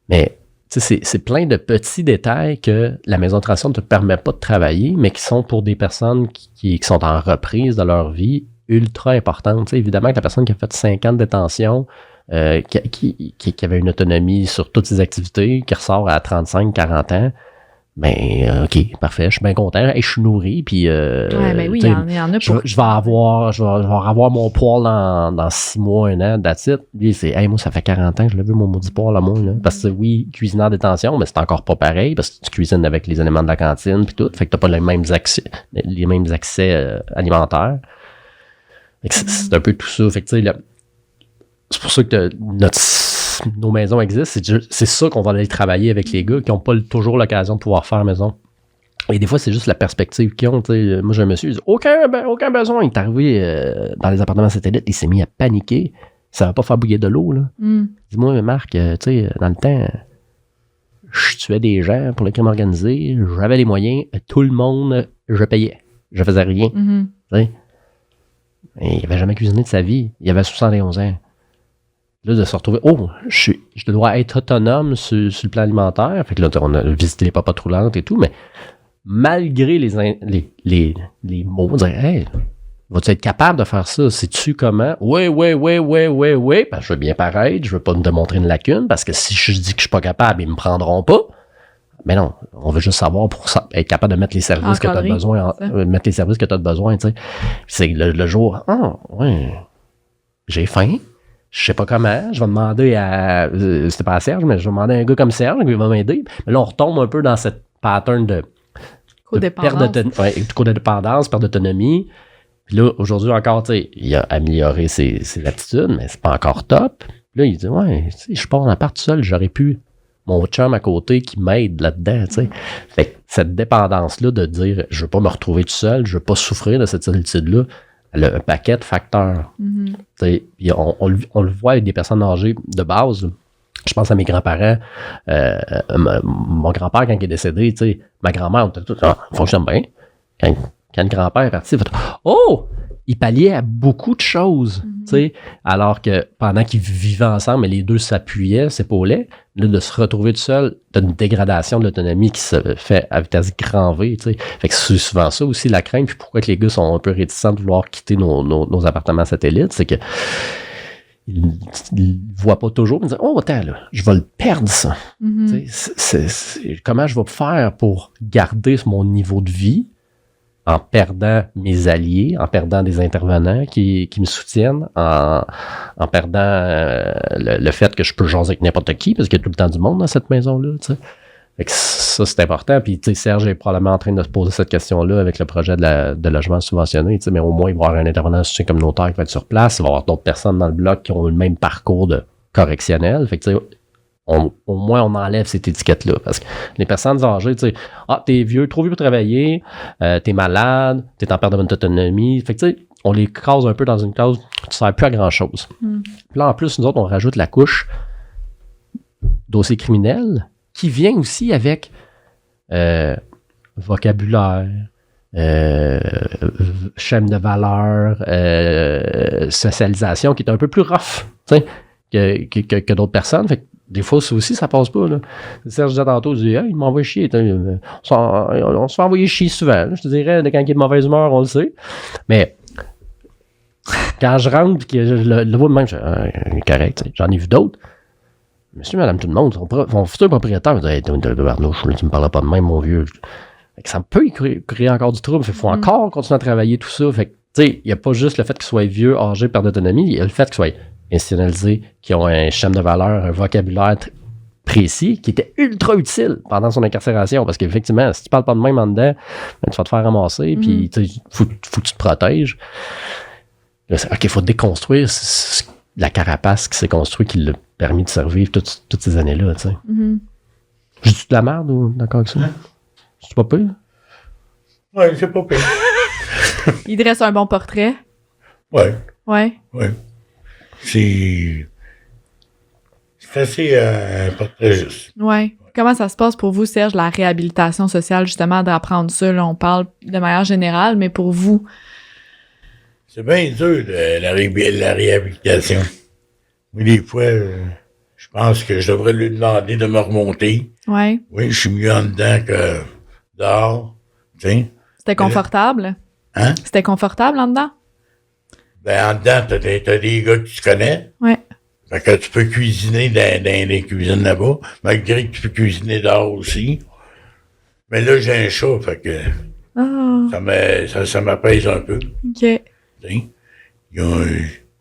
Mais c'est plein de petits détails que la maison de transition ne te permet pas de travailler, mais qui sont pour des personnes qui sont en reprise de leur vie ultra importantes. Évidemment que la personne qui a fait 5 ans de détention, qui avait une autonomie sur toutes ses activités, qui ressort à 35-40 ans, ben, OK, parfait, je suis bien content. Hey, je suis nourri, puis... ben oui, il y en a pour... Je vais avoir mon poil dans 6 mois, 1 an, that's it. Lui, c'est, hey, moi, ça fait 40 ans que je l'ai vu, mon maudit poil à moi, là. Parce que oui, cuisiner en détention, mais c'est encore pas pareil, parce que tu cuisines avec les éléments de la cantine, puis tout, fait que t'as pas les mêmes accès alimentaires. Fait que c'est un peu tout ça. Fait que, tu sais, c'est pour ça que nos maisons existent. C'est ça qu'on va aller travailler avec les gars qui n'ont pas toujours l'occasion de pouvoir faire maison. Et des fois, c'est juste la perspective qu'ils ont. Moi, j'ai un monsieur, il dit aucun besoin. Il est arrivé dans les appartements satellites, il s'est mis à paniquer. Ça va pas faire bouillir de l'eau. Là. Dis-moi, Marc, dans le temps, je tuais des gens pour le crime organisé, j'avais les moyens, tout le monde, je payais. Je faisais rien. Et il n'avait jamais cuisiné de sa vie. Il avait 71 ans. Là, de se retrouver, je dois être autonome sur le plan alimentaire. Fait que là, on a visité les papates roulantes et tout, mais malgré les mots, on dirait, hey, vas-tu être capable de faire ça? Sais-tu comment? Oui. Ben, je veux bien paraître, je veux pas me démontrer une lacune, parce que si je dis que je suis pas capable, ils me prendront pas. Mais non, on veut juste savoir pour être capable de mettre les services que tu as besoin, mettre les services que tu as besoin, tu sais. C'est le jour, j'ai faim. Je sais pas comment, je vais demander à... c'était pas à Serge, mais je vais demander à un gars comme Serge qui va m'aider. Mais là, on retombe un peu dans cette pattern de codépendance, perte d'autonomie. Puis là, aujourd'hui encore, tu sais, il a amélioré ses aptitudes, mais c'est pas encore top. Puis là, il dit, je pars en appart tout seul, j'aurais pu mon chum à côté qui m'aide là-dedans, tu sais. Fait que cette dépendance-là de dire, je veux pas me retrouver tout seul, je veux pas souffrir de cette solitude-là, elle a un paquet de facteurs. On le voit avec des personnes âgées de base. Je pense à mes grands-parents. Mon grand-père, quand il est décédé, ma grand-mère, tout fonctionne bien. Quand le grand-père est parti, il fait il palliait à beaucoup de choses. Alors que pendant qu'ils vivaient ensemble, les deux s'appuyaient, s'épaulaient. Là, de se retrouver tout seul, t'as une dégradation de l'autonomie qui se fait à vitesse grand V. Fait que c'est souvent ça aussi la crainte. Puis pourquoi que les gars sont un peu réticents de vouloir quitter nos appartements satellites, c'est que ils voient pas toujours. Ils disent, attends, là, je vais le perdre, ça. Comment je vais faire pour garder mon niveau de vie en perdant mes alliés, en perdant des intervenants qui me soutiennent, en perdant le fait que je peux jaser avec n'importe qui, parce qu'il y a tout le temps du monde dans cette maison-là, tu sais. Fait que ça, c'est important. Puis, tu sais, Serge est probablement en train de se poser cette question-là avec le projet de logement subventionné, tu sais, mais au moins, il va y avoir un intervenant en soutien communautaire qui va être sur place. Il va y avoir d'autres personnes dans le bloc qui ont le même parcours de correctionnel. Fait que, tu sais, au moins, on enlève cette étiquette-là. Parce que les personnes âgées, tu sais, t'es vieux, trop vieux pour travailler, t'es malade, t'es en perte d'autonomie. Fait que, tu sais, on les case un peu dans une case, tu sers plus à grand-chose. Puis là, en plus, nous autres, on rajoute la couche dossier criminel qui vient aussi avec vocabulaire, chaîne de valeur, socialisation qui est un peu plus rough, tu sais, que d'autres personnes. Fait que des fois, ça aussi, ça passe pas, là. Serge disait tantôt, il dit, il m'envoie chier. On se fait envoyer chier souvent, là. Je te dirais, quand il est de mauvaise humeur, on le sait. Mais quand je rentre et que je le vois de même, je dis, correct, j'en ai vu d'autres. Monsieur, madame, tout le monde, mon futur propriétaire me dit, hey, tu me parles pas de même, mon vieux. Fait que ça peut créer encore du trouble. Il faut encore continuer à travailler tout ça. Fait que, tu sais, il n'y a pas juste le fait qu'ils soient vieux, âgés, perte d'autonomie, il y a le fait qu'ils soient institutionnalisés, qu'ils ont un schéma de valeur, un vocabulaire précis qui était ultra utile pendant son incarcération. Parce qu'effectivement, si tu parles pas de même en dedans, tu vas te faire ramasser, puis il faut que tu te protèges. Là, OK, il faut déconstruire la carapace qui s'est construite, qui l'a permis de survivre toutes ces années-là, tu sais. J'ai-tu de la merde ou d'accord avec ça? C'est pas pire? Oui, c'est pas pire. Il dresse un bon portrait. Oui. Ouais. Oui. C'est assez un portrait juste. Ouais. Comment ça se passe pour vous, Serge, la réhabilitation sociale, justement, d'apprendre ça? Là, on parle de manière générale, mais pour vous? C'est bien dur, la réhabilitation. Mais des fois, je pense que je devrais lui demander de me remonter. Ouais. Oui, je suis mieux en dedans que dehors. T'sais. C'était confortable? Hein? C'était confortable en dedans? Ben, en dedans, t'as des gars que tu connais. Ouais. Fait que tu peux cuisiner dans les cuisines là-bas, malgré que tu peux cuisiner dehors aussi. Mais là, j'ai un chat, fait que ça m'apaise un peu. OK. T'sais.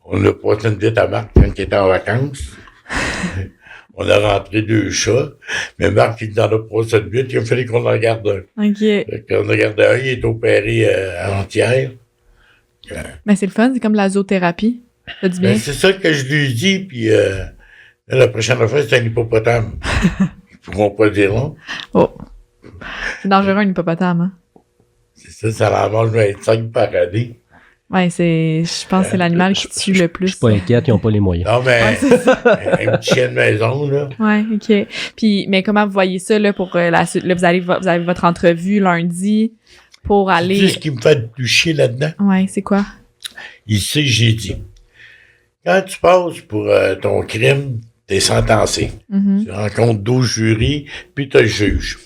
On a pas une dette à Marc quand il était en vacances. On a rentré 2 chats, mais Marc, il n'en a pas 7-8, il a fallu qu'on en garde un. OK. Fait qu'on a gardé un, il est opéré avant-hier. Mais c'est le fun, c'est comme la zoothérapie. Ça dit bien. Ben, c'est ça que je lui dis, puis la prochaine fois, c'est un hippopotame. Ils pourront pas dire non. Oh. C'est dangereux, un hippopotame, hein? C'est ça, ça en mange 25 par année. Ouais, je pense que c'est l'animal qui tue le plus. Je suis pas inquiète, ils n'ont pas les moyens. Non, mais un petit chien de maison, là. Ouais, OK. Puis, mais comment vous voyez ça, là, pour la suite? Là, vous avez votre entrevue lundi pour aller... Tu sais ce qui me fait le plus chier là-dedans? Ouais, c'est quoi? Ici, j'ai dit, quand tu passes pour ton crime, t'es sentencé. Tu rencontres 12 jurys, puis t'as le juge.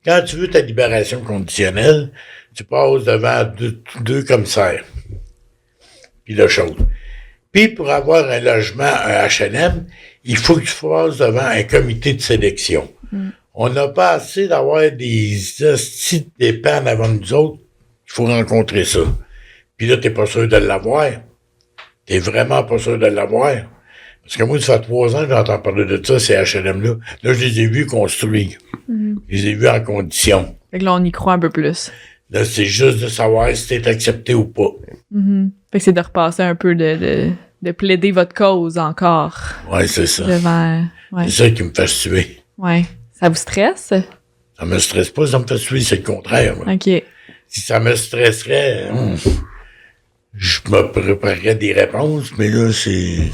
Quand tu veux ta libération conditionnelle, tu passes devant deux commissaires. Puis la chose. Puis pour avoir un logement, un HLM, il faut que tu passes devant un comité de sélection. On n'a pas assez d'avoir des hosties de dépenses avant nous autres. Il faut rencontrer ça. Puis là, t'es pas sûr de l'avoir. T'es vraiment pas sûr de l'avoir. Parce que moi, ça fait 3 ans que j'entends parler de ça, ces HLM-là. Là, je les ai vus construire. Je les ai vus en condition. Fait que là, on y croit un peu plus. Là, c'est juste de savoir si t'es accepté ou pas. Fait que c'est de repasser un peu de plaider votre cause encore. Ouais, c'est ça. Devant... Ouais. C'est ça qui me fait suer. Ouais. Ça vous stresse? Ça me stresse pas, ça me fait suer, c'est le contraire. Moi. OK. Si ça me stresserait, je me préparerais des réponses, mais là, c'est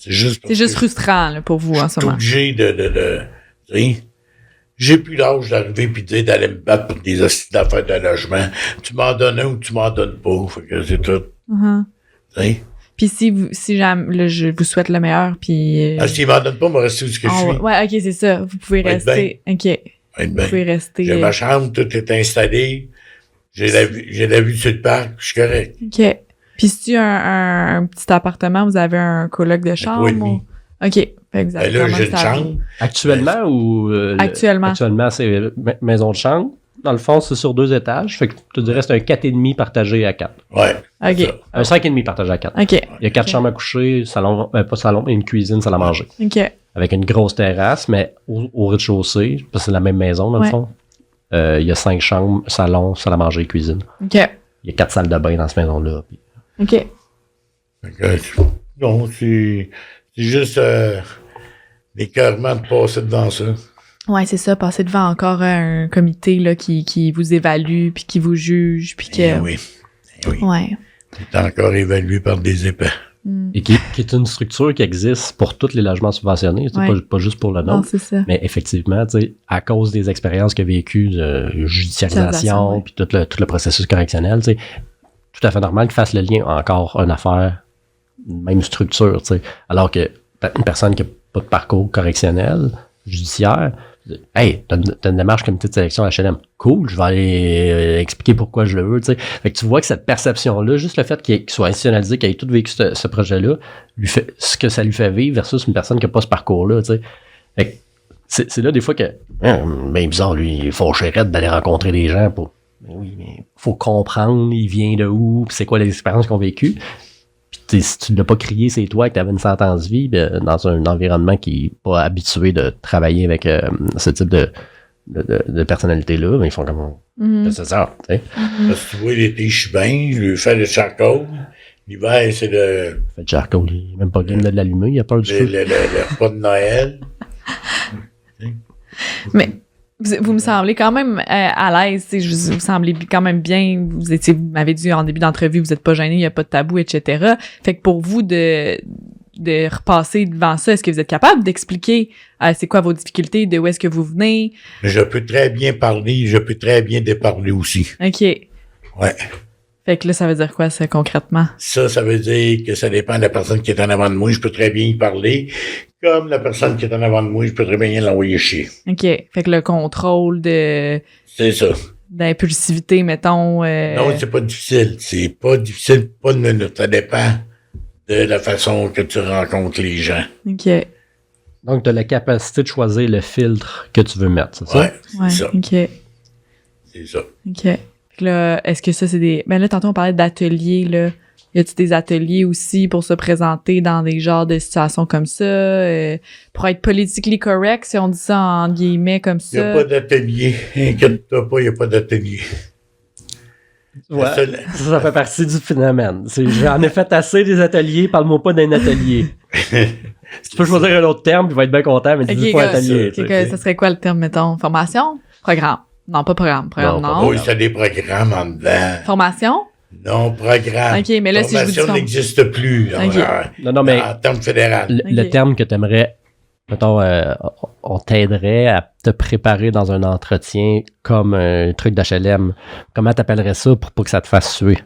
juste... C'est juste frustrant, là, pour vous, en ce moment. Je suis obligé de tu sais, j'ai plus l'âge d'arriver puis de dire d'aller me battre pour des hosties d'affaires de logement. Tu m'en donnes un ou tu m'en donnes pas. Fait que c'est tout. Tu sais? Puis si jamais, là, je vous souhaite le meilleur, puis... s'il m'en donne pas, moi, rester où ce que je suis. Ouais, OK, c'est ça. Vous pouvez rester... OK. Vous pouvez rester... J'ai ma chambre, tout est installé. J'ai la vue sur le parc, je suis correct. OK. Puis si tu as un petit appartement, vous avez un coloc de chambre? Ou... OK. Fait que vous avez là, j'ai une chambre. Actuellement ou... Actuellement. Actuellement, c'est maison de chambre. Dans le fond, c'est sur 2 étages. Fait que tu dirais c'est un 4,5 partagé à 4. Ouais. OK. Un 5,5 partagé à 4. OK. Il y a 4 chambres à coucher, salon, pas salon, mais une cuisine, salle à manger. OK. Avec une grosse terrasse, mais au rez-de-chaussée, parce que c'est la même maison, dans le fond. Il y a 5 chambres, salon, salle à manger, cuisine. OK. Il y a 4 salles de bain dans cette maison-là. Puis... OK. Non, c'est juste l'écœurement de passer devant ça. Ouais, c'est ça, passer devant encore un comité là, qui vous évalue, puis qui vous juge, puis que... Oui. Ouais. C'est encore évalué par des épais. et qui est une structure qui existe pour tous les logements subventionnés, pas juste pour le nôtre. Non, c'est ça. Mais effectivement, à cause des expériences qu'il a vécues de judiciarisation, puis tout le processus correctionnel, tout à fait normal qu'il fasse le lien encore une affaire, même structure, alors que une personne qui n'a pas de parcours correctionnel, judiciaire, hey, t'as une démarche comité de sélection HLM. Cool, je vais aller expliquer pourquoi je le veux. Fait que tu vois que cette perception-là, juste le fait qu'il soit institutionnalisé, qu'il ait tout vécu ce projet-là, lui fait ce que ça lui fait vivre versus une personne qui n'a pas ce parcours-là. Fait que c'est là des fois que ben bizarre, lui, il faut raide d'aller rencontrer des gens pour. Ben oui, mais faut comprendre, il vient de où, pis c'est quoi les expériences qu'on a vécues. Puis si tu ne l'as pas crié, c'est toi que tu avais une sentence vie dans un environnement qui n'est pas habitué de travailler avec ce type de personnalité-là, mais ils font comme c'est ça. Parce que tu vois, l'été, je suis bien, je lui fais le charcoal. L'hiver, c'est le. Fait de charcoal, il n'est même pas game de l'allumer, il a peur du feu. Le repas de Noël. Mais vous me semblez quand même à l'aise, vous semblez quand même bien, vous m'avez dit en début d'entrevue, vous n'êtes pas gêné, il n'y a pas de tabou, etc. Fait que pour vous de repasser devant ça, est-ce que vous êtes capable d'expliquer c'est quoi vos difficultés, de où est-ce que vous venez? Je peux très bien parler, je peux très bien déparler aussi. OK. Ouais. Fait que là, ça veut dire quoi, ça, concrètement? Ça veut dire que ça dépend de la personne qui est en avant de moi. Je peux très bien y parler. Comme la personne qui est en avant de moi, je peux très bien l'envoyer chier. OK. Fait que le contrôle C'est ça. d'impulsivité, mettons... Non, c'est pas difficile. C'est pas difficile, pas de minute. Ça dépend de la façon que tu rencontres les gens. OK. Donc, tu as la capacité de choisir le filtre que tu veux mettre, c'est ça? Ouais, c'est ça. OK. C'est ça. OK. Fait que là, est-ce que ça, c'est des... Ben là, tantôt, on parlait d'ateliers, là. Y a-t-il des ateliers aussi pour se présenter dans des genres de situations comme ça? Pour être politically correct, si on dit ça en guillemets comme ça? Il n'y a pas d'atelier. Inquiète-toi pas, il n'y a pas d'atelier. Ouais, ça fait partie du phénomène. J'en ai fait assez des ateliers, parle-moi pas d'un atelier. Tu peux choisir un autre terme, puis il va être bien content, mais dis pas atelier. Ça serait quoi le terme, mettons? Formation? Programme? Non, pas programme. Non. Oui, c'est des programmes en dedans. Formation? Non, programme. OK, mais là, si je vous dis... Formation n'existe plus. Okay. Non, mais en termes fédéral. Le terme que tu aimerais, mettons, on t'aiderait à te préparer dans un entretien comme un truc d'HLM. Comment t'appellerais ça pour pas que ça te fasse suer?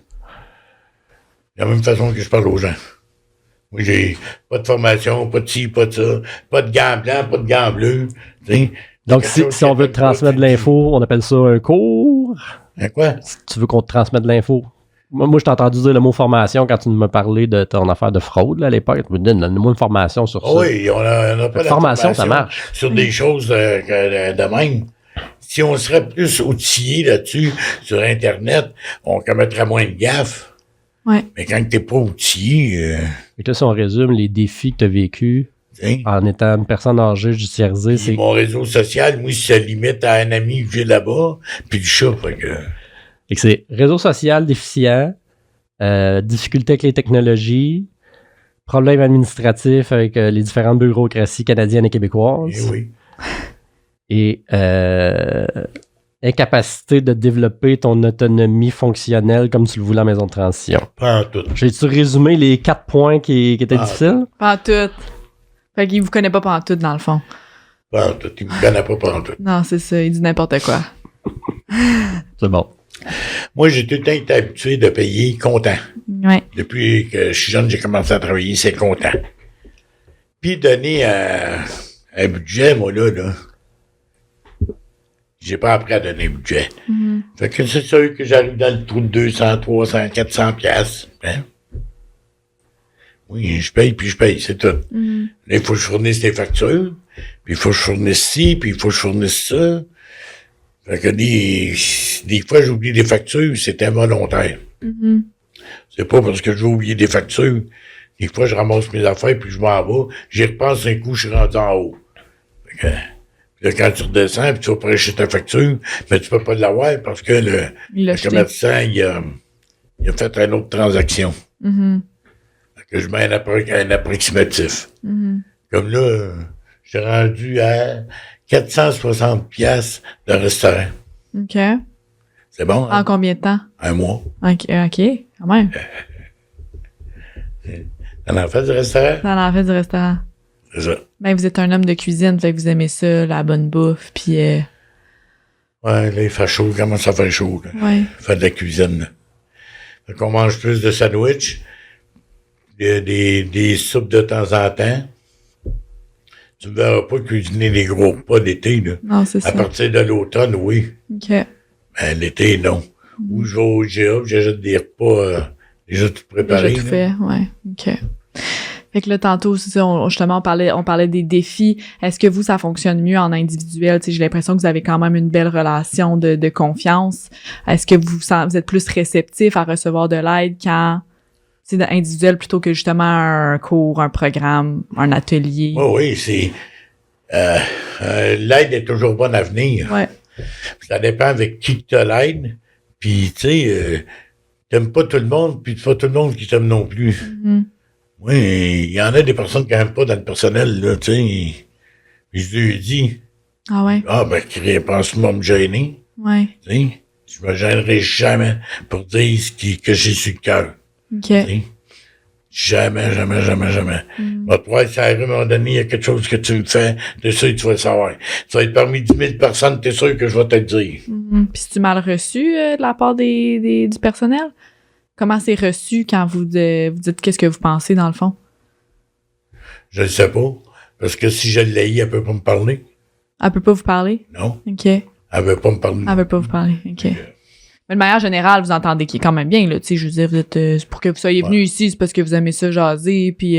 De la même façon que je parle aux gens. Moi, j'ai pas de formation, pas de ci, pas de ça, pas de gants blancs, pas de gants bleus. Donc, si on veut te transmettre de l'info, on appelle ça un cours? Quoi? Si tu veux qu'on te transmette de l'info. Moi, je t'ai entendu dire le mot formation quand tu m'as parlé de ton affaire de fraude là, à l'époque. Tu me dis, donne-moi une formation sur ça. Oui, on a pas de formation, ça marche. Sur des choses de même. Si on serait plus outillé là-dessus, sur Internet, on commettrait moins de gaffes. Ouais. Mais quand t'es pas outillé... Et là, si on résume les défis que tu as vécus en étant une personne âgée, judiciarisée, c'est... Mon réseau social, moi, ça limite à un ami que j'ai là-bas, puis du chat, fait que... Fait que c'est réseau social déficient, difficulté avec les technologies, problèmes administratifs avec les différentes bureaucraties canadiennes et québécoises. Eh oui. Et incapacité de développer ton autonomie fonctionnelle comme tu le voulais en maison de transition. Pas en tout. J'ai-tu résumé les 4 points qui étaient difficiles? Pas en tout. Fait qu'il vous connaît pas en tout, dans le fond. Pas en tout. Il me connaît pas en tout. Non, c'est ça. Il dit n'importe quoi. C'est bon. Moi, j'ai tout le temps été habitué de payer comptant. Ouais. Depuis que je suis jeune, j'ai commencé à travailler, c'est comptant. Puis donner un budget, moi, là, j'ai pas appris à donner un budget. Mm-hmm. Fait que c'est sûr que j'arrive dans le trou de 200, 300, 400 piastres. Hein? Oui, je paye, puis je paye, c'est tout. Mm-hmm. Là, il faut que je fournisse les factures, puis il faut que je fournisse ci, puis il faut que je fournisse ça. Fait que des fois, j'oublie des factures, c'est involontaire. Mm-hmm. C'est pas parce que j'ai oublié des factures. Des fois, je ramasse mes affaires, puis je m'en vais. J'y repasse un coup, je suis rendu en haut. Fait que, là, quand tu redescends, puis tu vas prêcher ta facture, mais tu peux pas l'avoir parce que le commerçant, il a fait une autre transaction. Mm-hmm. Fait que je mets un approximatif. Mm-hmm. Comme là, j'ai rendu à 460 piastres de restaurant. OK. C'est bon? Hein? En combien de temps? Un mois. OK, quand même. On en fait du restaurant? Dans l'enfer du restaurant. C'est ça. Ben, vous êtes un homme de cuisine, fait que vous aimez ça, la bonne bouffe, puis... Ouais, là, il fait chaud, il commence à faire chaud. Là. Ouais. Faire de la cuisine. Là. Fait qu'on mange plus de sandwich, des soupes de temps en temps. Tu ne verras pas cuisiner des gros repas d'été, là. Non, c'est ça. À partir de l'automne, oui. OK. Mais l'été, non. Ou je vais au IGA, puis j'achète des repas déjà tout préparés. Déjà tout fait, ouais. OK. Fait que là, tantôt, c'est ça, justement, on parlait des défis. Est-ce que vous, ça fonctionne mieux en individuel? Tu sais, j'ai l'impression que vous avez quand même une belle relation de confiance. Est-ce que vous êtes plus réceptif à recevoir de l'aide quand c'est individuel plutôt que justement un cours, un programme, un atelier? Oh, oui, c'est... l'aide est toujours bonne à venir. Ouais. Ça dépend avec qui tu l'aide. Puis, tu sais, t'aimes pas tout le monde, puis c'est pas tout le monde qui t'aime non plus. Mm-hmm. Oui, il y en a des personnes qui n'aiment pas dans le personnel, là, tu sais. Puis je lui dis, Ah ouais? pense-moi me gêner, Ouais. tu sais. Je me gênerai jamais pour dire que j'ai sur le cœur, OK. tu sais. Jamais. Va te voir, ça arrive à un moment donné, il y a quelque chose que tu me fais, t'es sûr que tu vas le savoir. Tu vas être parmi 10 000 personnes, t'es sûr que je vais te le dire. Mm-hmm. Puis c'est-tu mal reçu de la part du personnel? Comment c'est reçu quand vous dites qu'est-ce que vous pensez, dans le fond? Je le sais pas. Parce que si je l'ai, elle peut pas me parler. Elle peut pas vous parler? Non. OK. Elle Elle veut pas me parler. veut pas vous parler. OK. Mais de manière générale, vous entendez qui est quand même bien, là. Tu sais, je veux dire, vous êtes, pour que vous soyez venu ici, c'est parce que vous aimez ça jaser, puis...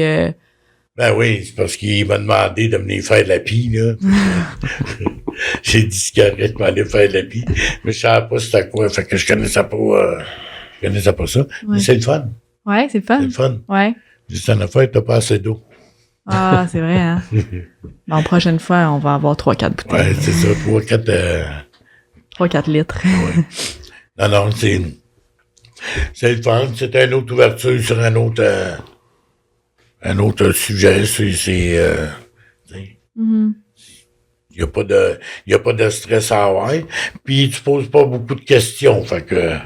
Ben oui, c'est parce qu'il m'a demandé de venir faire de la pie, là. J'ai dit qu'il allait demander de faire de la pie. Mais je savais pas c'était quoi. Fait que je connaissais pas ça. Ouais. Mais c'est le fun. Ouais, c'est le fun. C'est le fun. Ouais. Juste en affaire, t'as pas assez d'eau. Ah, c'est vrai, hein? Bon, prochaine fois, on va avoir 3-4 bouteilles. Ouais, c'est ça. 3-4 litres. Ouais. Non, c'est le fun. C'était une autre ouverture sur un autre sujet. Mm-hmm. Il y a pas de stress à avoir. Puis tu poses pas beaucoup de questions. Fait que,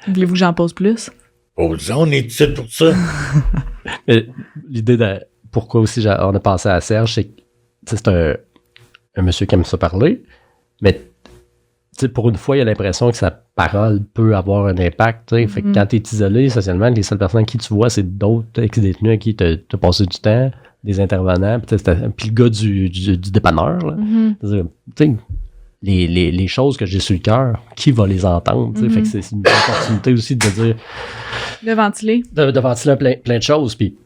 Voulez-vous que j'en pose plus? on est ici pour ça. Mais l'idée de pourquoi aussi on a pensé à Serge, c'est que c'est un monsieur qui aime ça parler, mais pour une fois, il a l'impression que sa parole peut avoir un impact. Mm-hmm. Fait que quand tu es isolé socialement, les seules personnes qui tu vois, c'est d'autres ex-détenus à qui tu as passé du temps, des intervenants, puis le gars du dépanneur. Là. Mm-hmm. Les choses que j'ai sur le cœur, qui va les entendre? Mm-hmm. Fait que c'est une opportunité aussi de dire... De ventiler. De ventiler plein de choses, puis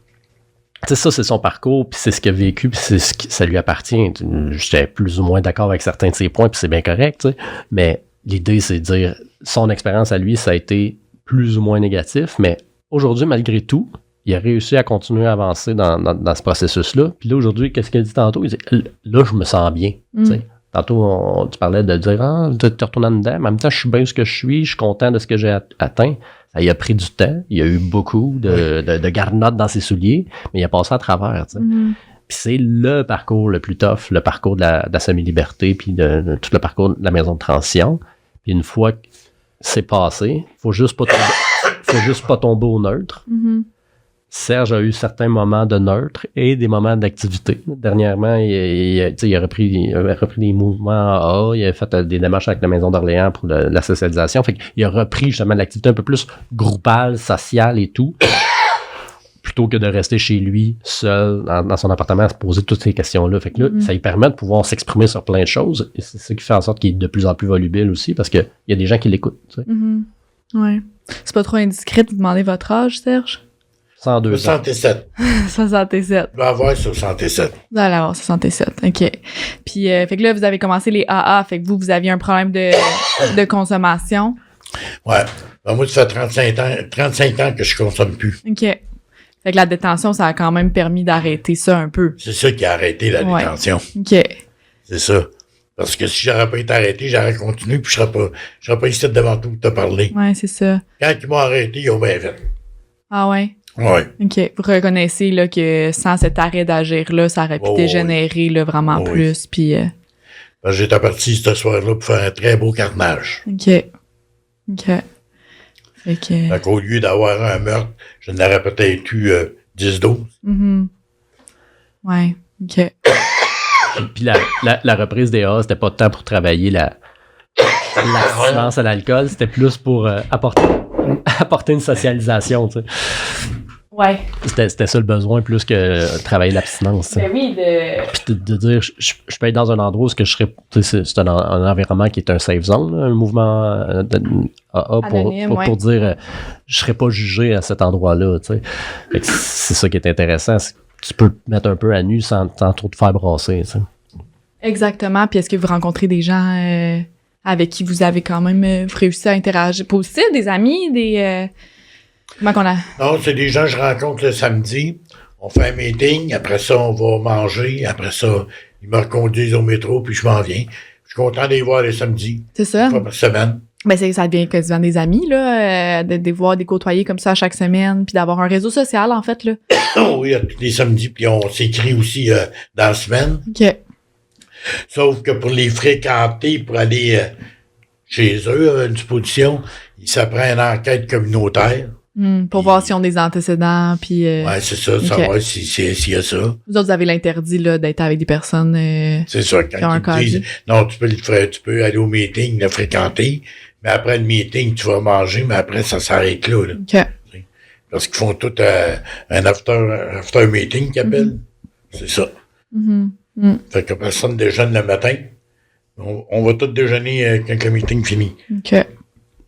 ça, c'est son parcours, puis c'est ce qu'il a vécu, puis c'est ce qui ça lui appartient. J'étais plus ou moins d'accord avec certains de ses points, puis c'est bien correct, t'sais. Mais l'idée, c'est de dire, son expérience à lui, ça a été plus ou moins négatif, mais aujourd'hui, malgré tout, il a réussi à continuer à avancer dans ce processus-là. Puis là, aujourd'hui, qu'est-ce qu'il a dit tantôt? Il dit, là, je me sens bien, t'sais. Tantôt, tu parlais de dire, de te retourner en dedans, mais en même temps, je suis bien où ce que je suis content de ce que j'ai atteint. Ça y a pris du temps, il y a eu beaucoup de garnottes dans ses souliers, mais il a passé à travers. Mm-hmm. Puis c'est le parcours le plus tough, le parcours de la semi-liberté, puis de tout le parcours de la maison de transition. Puis une fois que c'est passé, faut juste pas tomber au neutre. Mm-hmm. Serge a eu certains moments de neutre et des moments d'activité. Dernièrement, il a repris des mouvements AA, il a fait des démarches avec la Maison d'Orléans pour la socialisation. Fait qu'il a repris justement l'activité un peu plus groupale, sociale et tout, plutôt que de rester chez lui, seul, dans son appartement, à se poser toutes ces questions-là. Fait que là, ça lui permet de pouvoir s'exprimer sur plein de choses. Et c'est ça qui fait en sorte qu'il est de plus en plus volubile aussi, parce qu'il y a des gens qui l'écoutent. Mm-hmm. Ouais. C'est pas trop indiscret de vous demander votre âge, Serge? 102 67. 67. Je vais avoir 67. Vous allez avoir 67, OK. Puis, fait que là, vous avez commencé les AA, fait que vous aviez un problème de consommation. Ouais. Ben, moi, ça fait 35 ans que je consomme plus. OK. Fait que la détention, ça a quand même permis d'arrêter ça un peu. C'est ça qui a arrêté la détention. OK. C'est ça. Parce que si j'aurais pas été arrêté, j'aurais continué, puis je serais pas ici devant tout pour te parler. Ouais, c'est ça. Quand ils m'ont arrêté, ils ont bien fait. Ah ouais? Ouais. OK. Vous reconnaissez là, que sans cet arrêt d'agir-là, ça aurait pu dégénérer là, vraiment plus. Puis, j'étais parti ce soir-là pour faire un très beau carnage. OK. Fait qu'au lieu d'avoir un meurtre, je n'aurais peut-être eu 10-12. Ouais, OK. Puis la reprise des A, c'était pas tant pour travailler l'abstinence à l'alcool, c'était plus pour apporter une socialisation, tu sais. Ouais. C'était ça le besoin, plus que travailler l'abstinence, tu sais. Ben oui, Puis de dire, je peux être dans un endroit où ce que je serais, tu sais, c'est un environnement qui est un safe zone, là, un mouvement AA Anonyme, pour dire, je serais pas jugé à cet endroit-là, tu sais. Fait que c'est ça qui est intéressant, c'est que tu peux te mettre un peu à nu sans trop te faire brasser, tu sais. Exactement. Puis est-ce que vous rencontrez des gens avec qui vous avez quand même réussi à interagir? Positif, des amis, des... Comment qu'on a... Non, c'est des gens que je rencontre le samedi. On fait un meeting. Après ça, on va manger. Après ça, ils me reconduisent au métro, puis je m'en viens. Je suis content de les voir les samedis. C'est ça? Une fois par semaine. Ben ça devient quasiment des amis, là, de les voir, de les côtoyer comme ça chaque semaine, puis d'avoir un réseau social, en fait, là. Oui, tous les samedis, puis on s'écrit aussi dans la semaine. OK. Sauf que pour les fréquenter, pour aller chez eux, une disposition, ça prend une enquête communautaire. Pour voir s'ils ont des antécédents, puis... Ouais, c'est ça, savoir s'il y a ça. Vous autres, vous avez l'interdit, là, d'être avec des personnes... C'est ça, qui ont un quand ils disent, non, tu peux aller au meeting, le fréquenter, mais après le meeting, tu vas manger, mais après, ça s'arrête là. OK. Parce qu'ils font tout un after meeting qu'ils appellent. C'est ça. Fait que personne déjeune le matin. On va tous déjeuner quand le meeting finit. OK.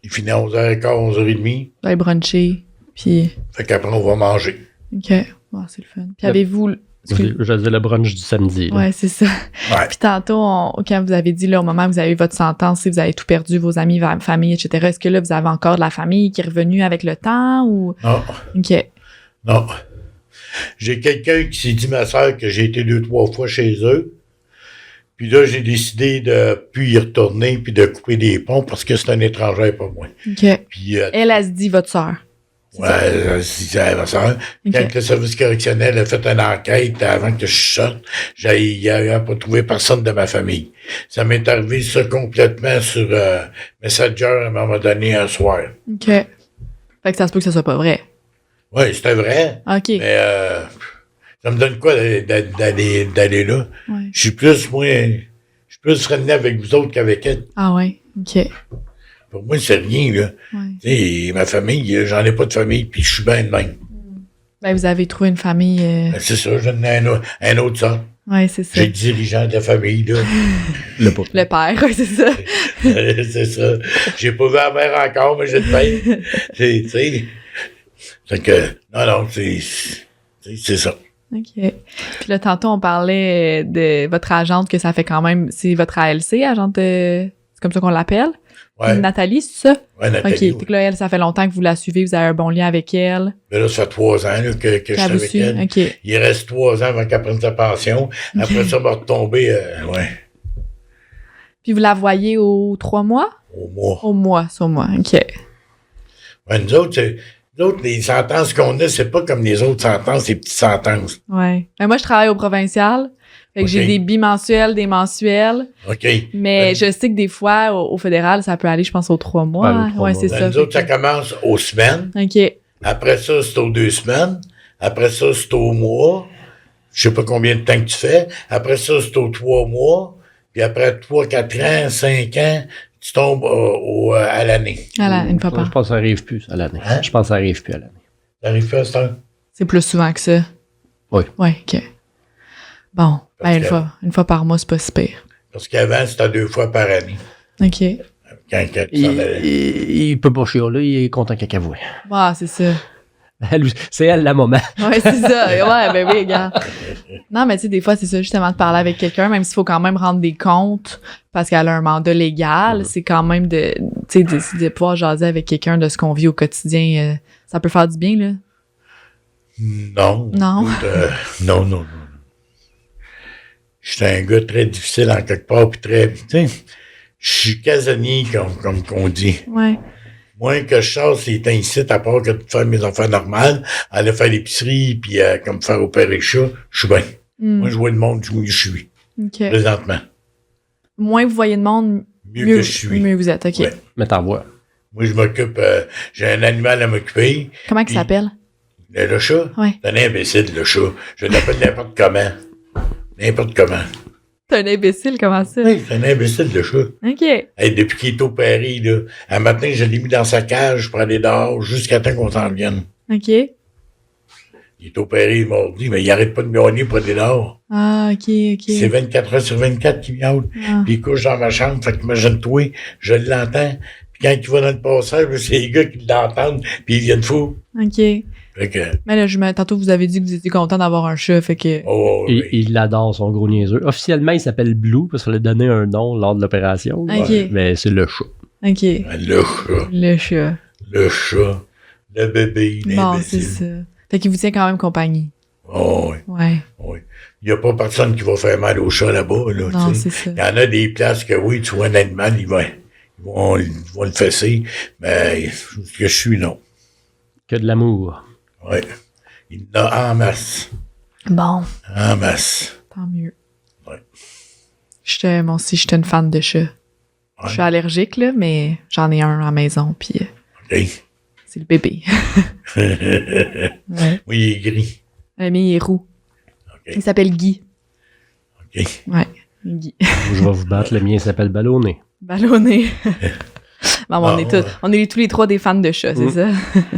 Il finit à 11h15, 11h30. Vous allez bruncher, puis... Fait qu'après, on va manger. OK. Oh, c'est le fun. Puis avez-vous... Je disais le brunch du samedi. Là. Ouais, c'est ça. Ouais. Puis tantôt, quand vous avez dit, là, au moment où vous avez eu votre sentence, si vous avez tout perdu, vos amis, votre famille, etc., est-ce que là, vous avez encore de la famille qui est revenue avec le temps ou... Non. OK. Non. J'ai quelqu'un qui s'est dit, ma soeur, que j'ai été 2-3 fois chez eux. Puis là, j'ai décidé de plus y retourner puis de couper des ponts parce que c'est un étranger pour moi. OK. Puis, Elle se dit votre sœur. ouais, c'est ma soeur. OK. Quand le service correctionnel a fait une enquête avant que je sorte, il n'y a pas trouvé personne de ma famille. Ça m'est arrivé ça complètement sur Messenger à un moment donné un soir. OK. Fait que ça se peut que ça soit pas vrai. Oui, c'était vrai. OK. Mais ça me donne quoi d'aller là? Ouais. Je suis plus freiné avec vous autres qu'avec elle. Ah ouais. OK. Pour moi, c'est rien, là. Ouais. Tu sais, ma famille, j'en ai pas de famille, puis je suis bien de même. Ben, vous avez trouvé une famille... Ben, c'est ça, j'en ai un autre ça. Ouais, c'est ça. J'ai le dirigeant de la famille, là. Le pot. Le père, ouais, c'est ça. C'est ça. J'ai pas vu la mère encore, mais j'ai le père. Tu sais. Fait que, non, c'est ça. OK. Puis là, tantôt, on parlait de votre agente, que ça fait quand même... C'est votre ALC, agente de... C'est comme ça qu'on l'appelle? Ouais. Nathalie, c'est ça? Ouais, Nathalie. OK. Ouais. Fait que là, elle, ça fait longtemps que vous la suivez, vous avez un bon lien avec elle. Mais là, ça fait 3 ans là, que je suis Elle vous avec suit? elle. OK. Il reste 3 ans avant qu'elle prenne sa pension. Après ça, elle va retomber, ouais, Puis vous la voyez aux 3 mois? au mois. Au mois, c'est au mois. OK. Ouais, nous autres, les sentences qu'on a, c'est pas comme les autres sentences, les petites sentences. Ouais. Ben, moi, je travaille au provincial. Fait que OK. j'ai des bimensuels, des mensuels. OK. Mais je sais que des fois, au fédéral, ça peut aller, je pense, aux 3 mois. Ouais, aux 3 Ouais, mois. c'est Ben, ça. nous autres, ça commence aux semaines. OK. Après ça, c'est aux 2 semaines. Après ça, c'est au mois. Je sais pas combien de temps que tu fais. Après ça, c'est aux 3 mois. Puis après 3, 4 ans, 5 ans, tu tombes à l'année. Une fois par. Je pense que ça arrive plus à l'année. Hein? Je pense que ça arrive plus à l'année. T'arrives pas à ce temps? C'est plus souvent que ça. Oui. Ouais, OK. Bon. Parce Ben, que- une fois par mois, c'est pas si pire. Parce qu'avant, c'était 2 fois par année. OK. Quand tu s'en allais. Il peut pas chialer, il est content qu'à avouer. Ouais, c'est ça. C'est elle la maman. Ouais, c'est ça. Ouais, ben oui, regarde. Non, mais tu sais, des fois, c'est ça, justement, de parler avec quelqu'un, même s'il faut quand même rendre des comptes, parce qu'elle a un mandat légal, c'est quand même de pouvoir jaser avec quelqu'un de ce qu'on vit au quotidien. Ça peut faire du bien, là. Non. Non. Non. J'étais un gars très difficile en quelque part, puis très, tu sais, je suis casanier, comme qu'on dit. Ouais. Moins que je chasse les temps ici, à part que de faire mes affaires normales, aller faire l'épicerie, puis comme faire opérer le chat, je suis bien. Moi, je vois le monde où je suis, OK. présentement. Moins vous voyez de monde, Mieux que je suis. mieux vous êtes, OK. Ouais. Mais t'en vois. Moi, je m'occupe, j'ai un animal à m'occuper. Comment il Puis- s'appelle? Le chat? Ouais. C'est un imbécile, le chat. Je l'appelle n'importe comment. N'importe comment. T'es un imbécile, comment ça? Oui, c'est un imbécile, le chat. OK. Hey, depuis qu'il est opéré, là, un matin, je l'ai mis dans sa cage pour aller dehors jusqu'à temps qu'on s'en revienne. OK. Il est opéré mardi, mais il arrête pas de miauler pour aller dehors. Ah, OK. C'est 24 heures sur 24 qu'il miaule. Ah. Puis il couche dans ma chambre, fait qu'imagine-toi, je l'entends. Puis quand il va dans le passage, c'est les gars qui l'entendent, puis ils viennent fou. OK. Fait que, Mais là, tantôt, vous avez dit que vous étiez content d'avoir un chat, fait que... oh, Et oui. il adore son gros niaiseux. Officiellement, il s'appelle Blue parce qu'on lui a donné un nom lors de l'opération. OK. Mais c'est le chat. OK. Le chat, Le chat. le bébé, Bon, c'est l'imbécile. ça. Fait qu'il vous tient quand même compagnie. Oh, oui, Ouais. oui. Il n'y a pas personne qui va faire mal au chat là-bas, là, Non, tu sais. c'est ça. Il y en a des places que, oui, tu vois un animal, ils vont le fesser, mais ce que je suis, non. Que de l'amour. Oui. Il en a en masse. Bon, En masse. tant mieux. Ouais. Moi aussi, j'étais une fan de chat. Ouais. Je suis allergique, là, mais j'en ai un à la maison, puis OK. c'est le bébé. Ouais. Oui, il est gris. Le mien, il est roux. OK. Il s'appelle Guy. OK. Ouais, Guy. Je vais vous battre. Le mien s'appelle Ballonné. Ballonné. Bon, Ah, on est tous les trois des fans de chats, c'est ça?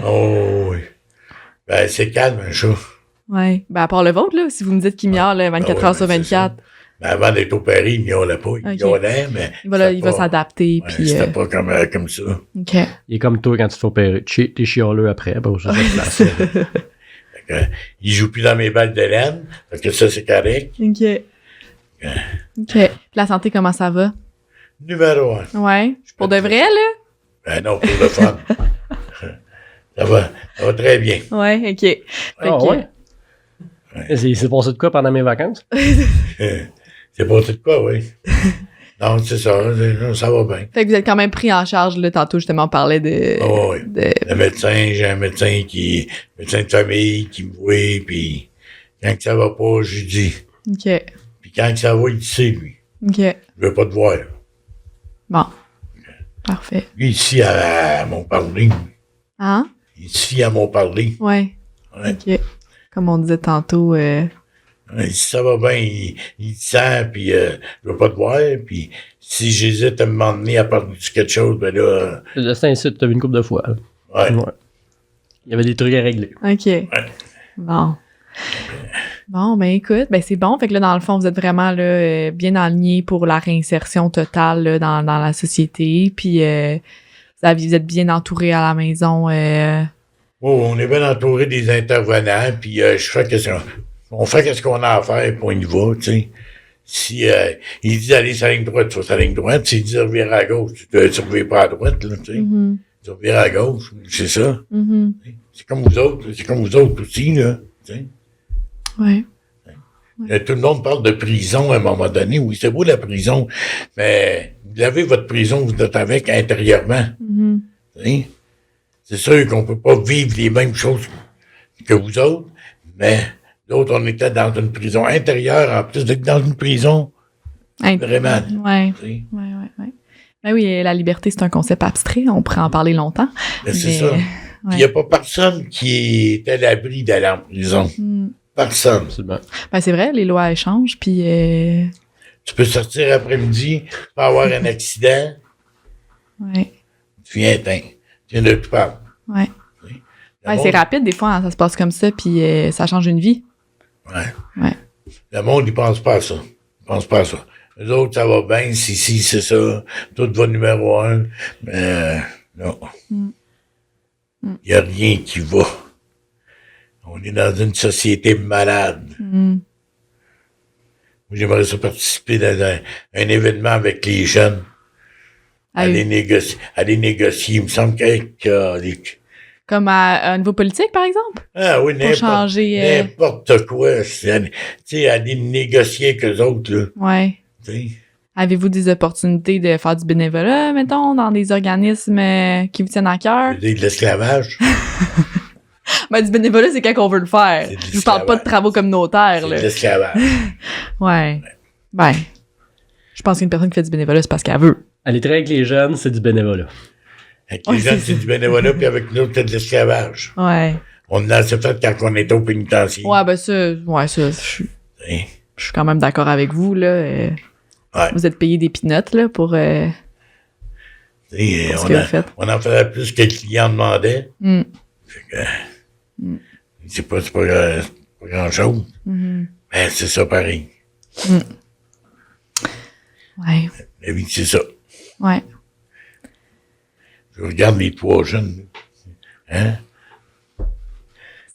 Oh, oui. Ben, c'est calme, un chat. Ouais. Ben, à part le vôtre, là, si vous me dites qu'il miaule 24 Ah, heures sur ouais, ben, c'est 24, Mais avant d'être opéré, il miaulait pas. Il OK. miaulait, mais. il va c'était pas- s'adapter, Ouais, puis... c'était pas comme ça. OK. Il est comme toi quand tu te fais opérer. T'es chialeux après. Bon, je sais place. Fait que, il joue plus dans mes balles de laine. Fait que ça, c'est correct. OK. OK. Puis la santé, comment ça va? Numéro 1. Ouais. Pour de vrai, là? Ben non, pour le fun. Ça va très bien. Ouais, OK. Fait Ah que- ouais? C'est passé de quoi pendant mes vacances? C'est pas tout quoi, oui. Non, c'est ça. Ça va bien. Fait que vous êtes quand même pris en charge, là. Tantôt, justement, on parlait de... Oh, oui. de... Le médecin, j'ai un médecin médecin de famille qui me voit, puis quand que ça va pas, je lui dis. OK. Puis quand que ça va, il sait, lui. OK. Je veux pas te voir. Bon. Parfait. Lui, ici, à Montparnasse. Hein? Ici, à Montparnasse. Ouais. Ouais. OK. Comme on disait tantôt... Si ça va bien, il te sent, puis je veux pas te voir, puis si j'hésite à m'emmener à parler de quelque chose, ben là, Le Saint-Cyr, t'as vu une couple de fois. Là. ouais. Ouais. Il y avait des trucs à régler. OK. Bon. Bon, ben écoute, ben c'est bon. Fait que là, dans le fond, vous êtes vraiment là, bien aligné pour la réinsertion totale là, dans la société. Puis vous êtes bien entouré à la maison. Oh, on est bien entouré des intervenants, puis on fait ce qu'on a à faire, puis on y va, tu sais. Si il dit d'aller sur la ligne droite, tu vas sur la ligne droite. S'il dit de revirer à gauche, tu revires pas à droite, là, tu sais. Mhm. Tu revires à gauche, c'est ça. Mhm. C'est comme vous autres aussi, là, tu sais. Ouais. Tout le monde parle de prison à un moment donné. Oui, c'est beau la prison, mais vous avez votre prison, vous êtes avec intérieurement. Mhm. Tu sais. C'est sûr qu'on peut pas vivre les mêmes choses que vous autres, mais l'autre, on était dans une prison intérieure, en plus d'être dans une prison, vraiment. Ouais. Tu sais. Ouais. Ben oui, la liberté, c'est un concept abstrait. On pourrait en parler longtemps. Mais c'est Mais, ça. ouais. Il n'y a pas personne qui est à l'abri d'aller en prison. Mm. Personne. Absolument. Ben c'est vrai, les lois elles changent. Puis Tu peux sortir après-midi, pas avoir un accident, ouais. tu viens éteindre. Tu viens de tout parler. Ouais. Le Ouais, monde- c'est rapide des fois, hein, ça se passe comme ça, puis ça change une vie. Ouais. Ouais. Le monde, il pense pas à ça. Il pense pas à ça. Les autres, ça va bien, si, c'est ça. Tout va numéro 1. Mais non. Mm. Il n'y a rien qui va. On est dans une société malade. Mm. Moi, j'aimerais ça participer dans un événement avec les jeunes. Ah, Aller négocier. Il me semble comme à niveau politique, par exemple? Ah oui, Pour changer... n'importe quoi. Tu sais, aller négocier avec eux autres, là. Ouais. Tu sais. Avez-vous des opportunités de faire du bénévolat, mettons, dans des organismes qui vous tiennent à cœur? Je veux dire, de l'esclavage. Ben, du bénévolat, c'est quand on veut le faire. C'est de Je vous parle pas de l'esclavage. travaux communautaires, C'est là. de l'esclavage. Ouais. Ben, je pense qu'une personne qui fait du bénévolat, c'est parce qu'elle veut. Aller travailler avec les jeunes, c'est du bénévolat. Avec Ouais, les jeunes, c'est c'est du bénévolat, puis avec nous, c'est de l'esclavage. Ouais. On l'a assez fait quand on était au pénitencier. Ouais, ben ça, je suis quand même d'accord avec vous, là. Ouais. Vous êtes payé des peanuts, là, pour ce que vous faites. On en faisait plus que le client demandait. Fait que, c'est pas grand-chose. Mais c'est ça pareil. Ouais. La vie, c'est ça. Ouais. Je regarde les 3 jeunes. Hein?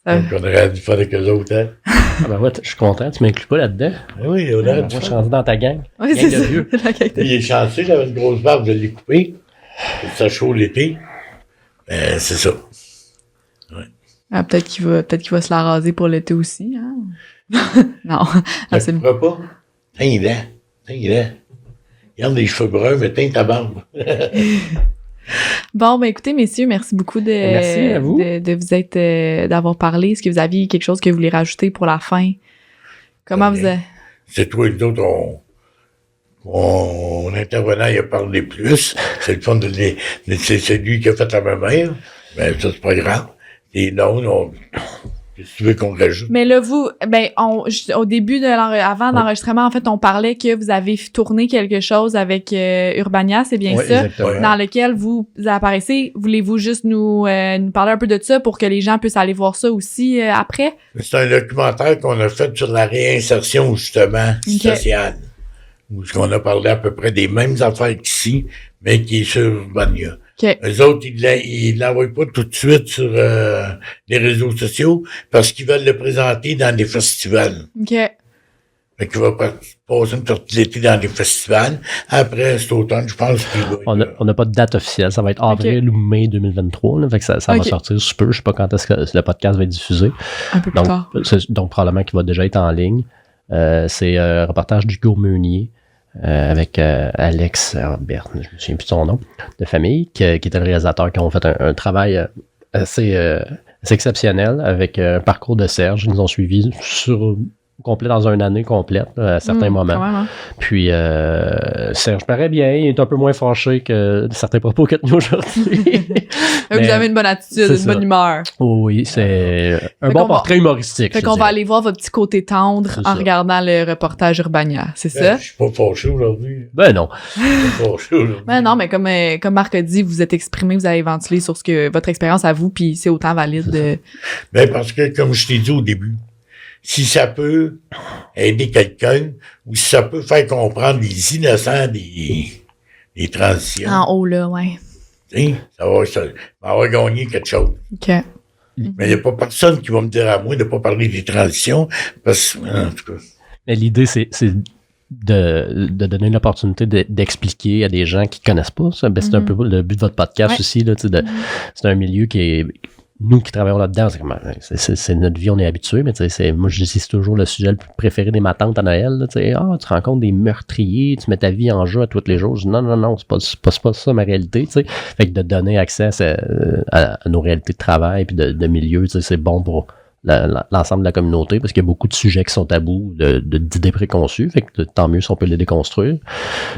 Ça- Donc, on aurait dû faire avec eux autres, hein? Ah ben ouais, je suis content, tu m'inclus pas là-dedans. Oui, on aurait Moi, dû je faire. suis rendu dans ta gang. Ouais, Gang c'est de ça. vieux. La qualité. Il est chanceux, j'avais une grosse barbe, je l'ai coupée. Ça chaud l'été. Mais c'est ça. Ah, peut-être qu'il va se la raser pour l'été aussi, hein? Non. Ah, c'est Pourquoi pas? Tiens, il est. Regarde les cheveux bruns, mais tiens ta barbe. Bon, ben écoutez, messieurs, merci beaucoup Merci à vous. de vous être d'avoir parlé. Est-ce que vous aviez quelque chose que vous voulez rajouter pour la fin? Comment vous avez... C'est toi et d'autres, mon intervenant, il a parlé plus. C'est le fun c'est lui qui a fait la mère. Mais ça, c'est pas grave. Et non, qu'est-ce que tu veux qu'on rajoute? Mais là, vous, ben, au début avant l'enregistrement, en fait, on parlait que vous avez tourné quelque chose avec Urbania, c'est bien Oui, ça? exactement. Dans lequel vous apparaissez. Voulez-vous juste nous parler un peu de ça pour que les gens puissent aller voir ça aussi après? C'est un documentaire qu'on a fait sur la réinsertion, justement, sociale. Où on a parlé à peu près des mêmes affaires qu'ici, mais qui est sur Urbania. OK. Eux autres, ils l'envoient pas tout de suite sur les réseaux sociaux parce qu'ils veulent le présenter dans des festivals. OK. Fait qu'il va passer une partie de l'été dans des festivals. Après, cet automne, je pense qu'il va... On n'a pas de date officielle. Ça va être avril ou mai 2023. Là, fait que ça va Ok. sortir sous peu. Je sais pas quand est-ce que le podcast va être diffusé. Un peu plus tard. Donc probablement qu'il va déjà être en ligne. C'est un reportage d'Hugo Meunier avec Alex Herbert, je me souviens plus de son nom, de famille, qui était le réalisateur, qui ont fait un travail assez exceptionnel avec un parcours de Serge. Ils nous ont suivis complet dans une année complète, là, à certains moments. Quand même, hein? Puis Serge paraît bien, il est un peu moins fâché que certains propos qu'il a tenus aujourd'hui. Vous avez une bonne attitude, c'est une ça. bonne humeur. Oui, c'est un Fait bon qu'on va- portrait humoristique. Fait je qu'on va dirais. aller voir votre petit côté tendre C'est en ça. regardant le reportage Urbania, c'est Ben, ça? je suis pas fâché aujourd'hui. Ben non. Je suis pas fâché aujourd'hui. Ben non, mais comme Marc a dit, vous êtes exprimé, vous avez ventilé sur ce que votre expérience à vous, puis c'est autant valide de... Ben, parce que, comme je t'ai dit au début, si ça peut aider quelqu'un, ou si ça peut faire comprendre les innocents des transitions, En haut, là, ouais. tu sais, ça va gagner quelque chose. OK. Mais il n'y a pas personne qui va me dire à moi de ne pas parler des transitions, parce que, en tout cas, Mais l'idée, c'est de donner l'opportunité d'expliquer à des gens qui connaissent pas ça. Ben, c'est un peu le but de votre podcast Ouais. aussi. Là, tu sais, c'est un milieu qui est... Nous qui travaillons là-dedans, c'est notre vie, on est habitués, mais tu sais, moi je dis c'est toujours le sujet le plus préféré des matantes à Noël. Là, tu sais, tu rencontres des meurtriers, tu mets ta vie en jeu à tous les jours. Je dis non, c'est pas ça ma réalité. Tu sais. Fait que de donner accès à nos réalités de travail puis de milieu, tu sais, c'est bon pour l'ensemble de la communauté parce qu'il y a beaucoup de sujets qui sont tabous, d'idées préconçues. Fait que tant mieux si on peut les déconstruire.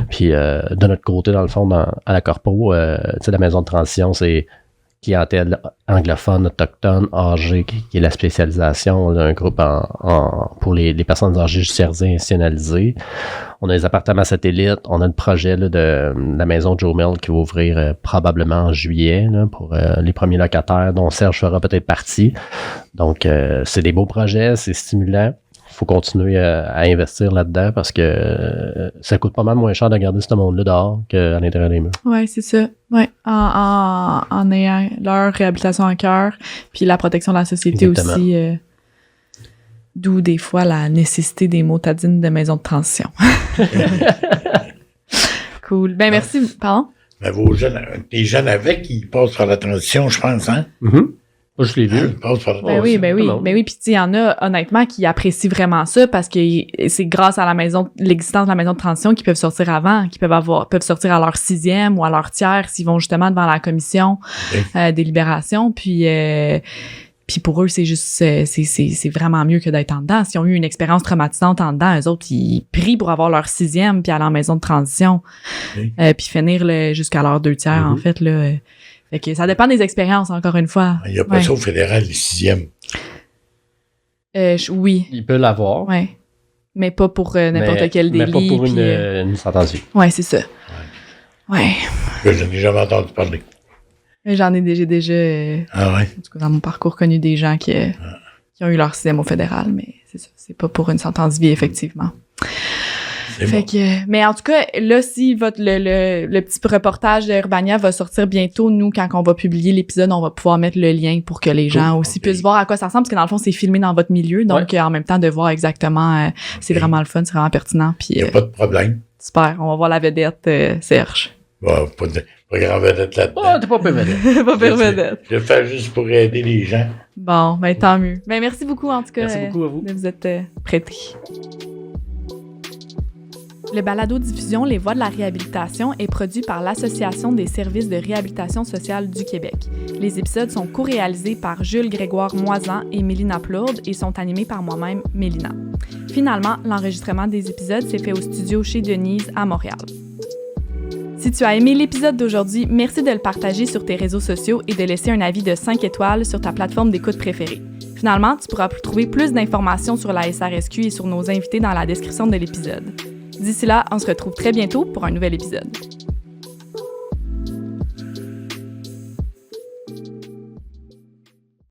Puis de notre côté, dans le fond, à la corpo, tu sais, la maison de transition, c'est clientèle anglophone, autochtone, âgée, qui est la spécialisation d'un groupe pour les personnes âgées judiciarisées et institutionnalisées. On a des appartements satellites. On a le projet là, de la maison Joe Mill qui va ouvrir probablement en juillet là, pour les premiers locataires, dont Serge fera peut-être partie. Donc, c'est des beaux projets, c'est stimulant. Il faut continuer à investir là-dedans parce que ça coûte pas mal moins cher de garder ce monde-là dehors qu'à l'intérieur des murs. Ouais, c'est ça. Ouais. En ayant leur réhabilitation en cœur, puis la protection de la société Exactement. aussi. D'où des fois la nécessité des motadines de maison de transition. Cool. Ben merci. Pardon? mais tes jeunes avec, ils passent par la transition, je pense, hein? Moi, je l'ai vu. Ils passent par la Ben oui, ben oui. Ben oui, puis tu sais, il y en a honnêtement qui apprécient vraiment ça parce que c'est grâce à l'existence de la maison de transition qu'ils peuvent sortir avant, qu'ils peuvent sortir à leur 6e ou à leur tiers s'ils vont justement devant la commission délibération. Puis Puis pour eux, c'est juste, c'est vraiment mieux que d'être en dedans. S'ils ont eu une expérience traumatisante en dedans, eux autres, ils prient pour avoir leur 6e puis aller en maison de transition. Oui. Puis finir jusqu'à leur 2/3, en fait, là. Fait que ça dépend des expériences, encore une fois. Il n'y a pas ça au fédéral, les 6e. Oui. Il peut l'avoir. Ouais. Mais pas pour n'importe quel délit. Mais pas pour puis, une sentence vie. Ouais, c'est ça. Ouais. Je n'ai jamais entendu parler. J'ai déjà, Ah ouais? en tout cas, dans mon parcours, connu des gens qui ont eu leur 6e au fédéral, mais c'est ça. C'est pas pour une sentence vie, effectivement. Fait que, mais en tout cas, là, si le petit reportage de Urbania va sortir bientôt, nous, quand on va publier l'épisode, on va pouvoir mettre le lien pour que les gens aussi puissent voir à quoi ça ressemble, parce que dans le fond, c'est filmé dans votre milieu, donc en même temps, de voir exactement, c'est vraiment le fun, c'est vraiment pertinent. Puis, Il n'y a pas de problème. Super, on va voir la vedette Serge. Bon, pas grand vedette là-dedans. Oh, t'es pas peu vedette. Pas pire vedette. Je le fais juste pour aider les gens. Bon, ben tant mieux. Ben merci beaucoup, en tout cas. Merci beaucoup à vous. De vous être prêtés. Le balado-diffusion Les Voix de la réhabilitation est produit par l'Association des services de réhabilitation sociale du Québec. Les épisodes sont co-réalisés par Jules Grégoire Moisan et Mélina Plourde et sont animés par moi-même, Mélina. Finalement, l'enregistrement des épisodes s'est fait au studio chez Denise à Montréal. Si tu as aimé l'épisode d'aujourd'hui, merci de le partager sur tes réseaux sociaux et de laisser un avis de 5 étoiles sur ta plateforme d'écoute préférée. Finalement, tu pourras trouver plus d'informations sur la SRSQ et sur nos invités dans la description de l'épisode. D'ici là, on se retrouve très bientôt pour un nouvel épisode.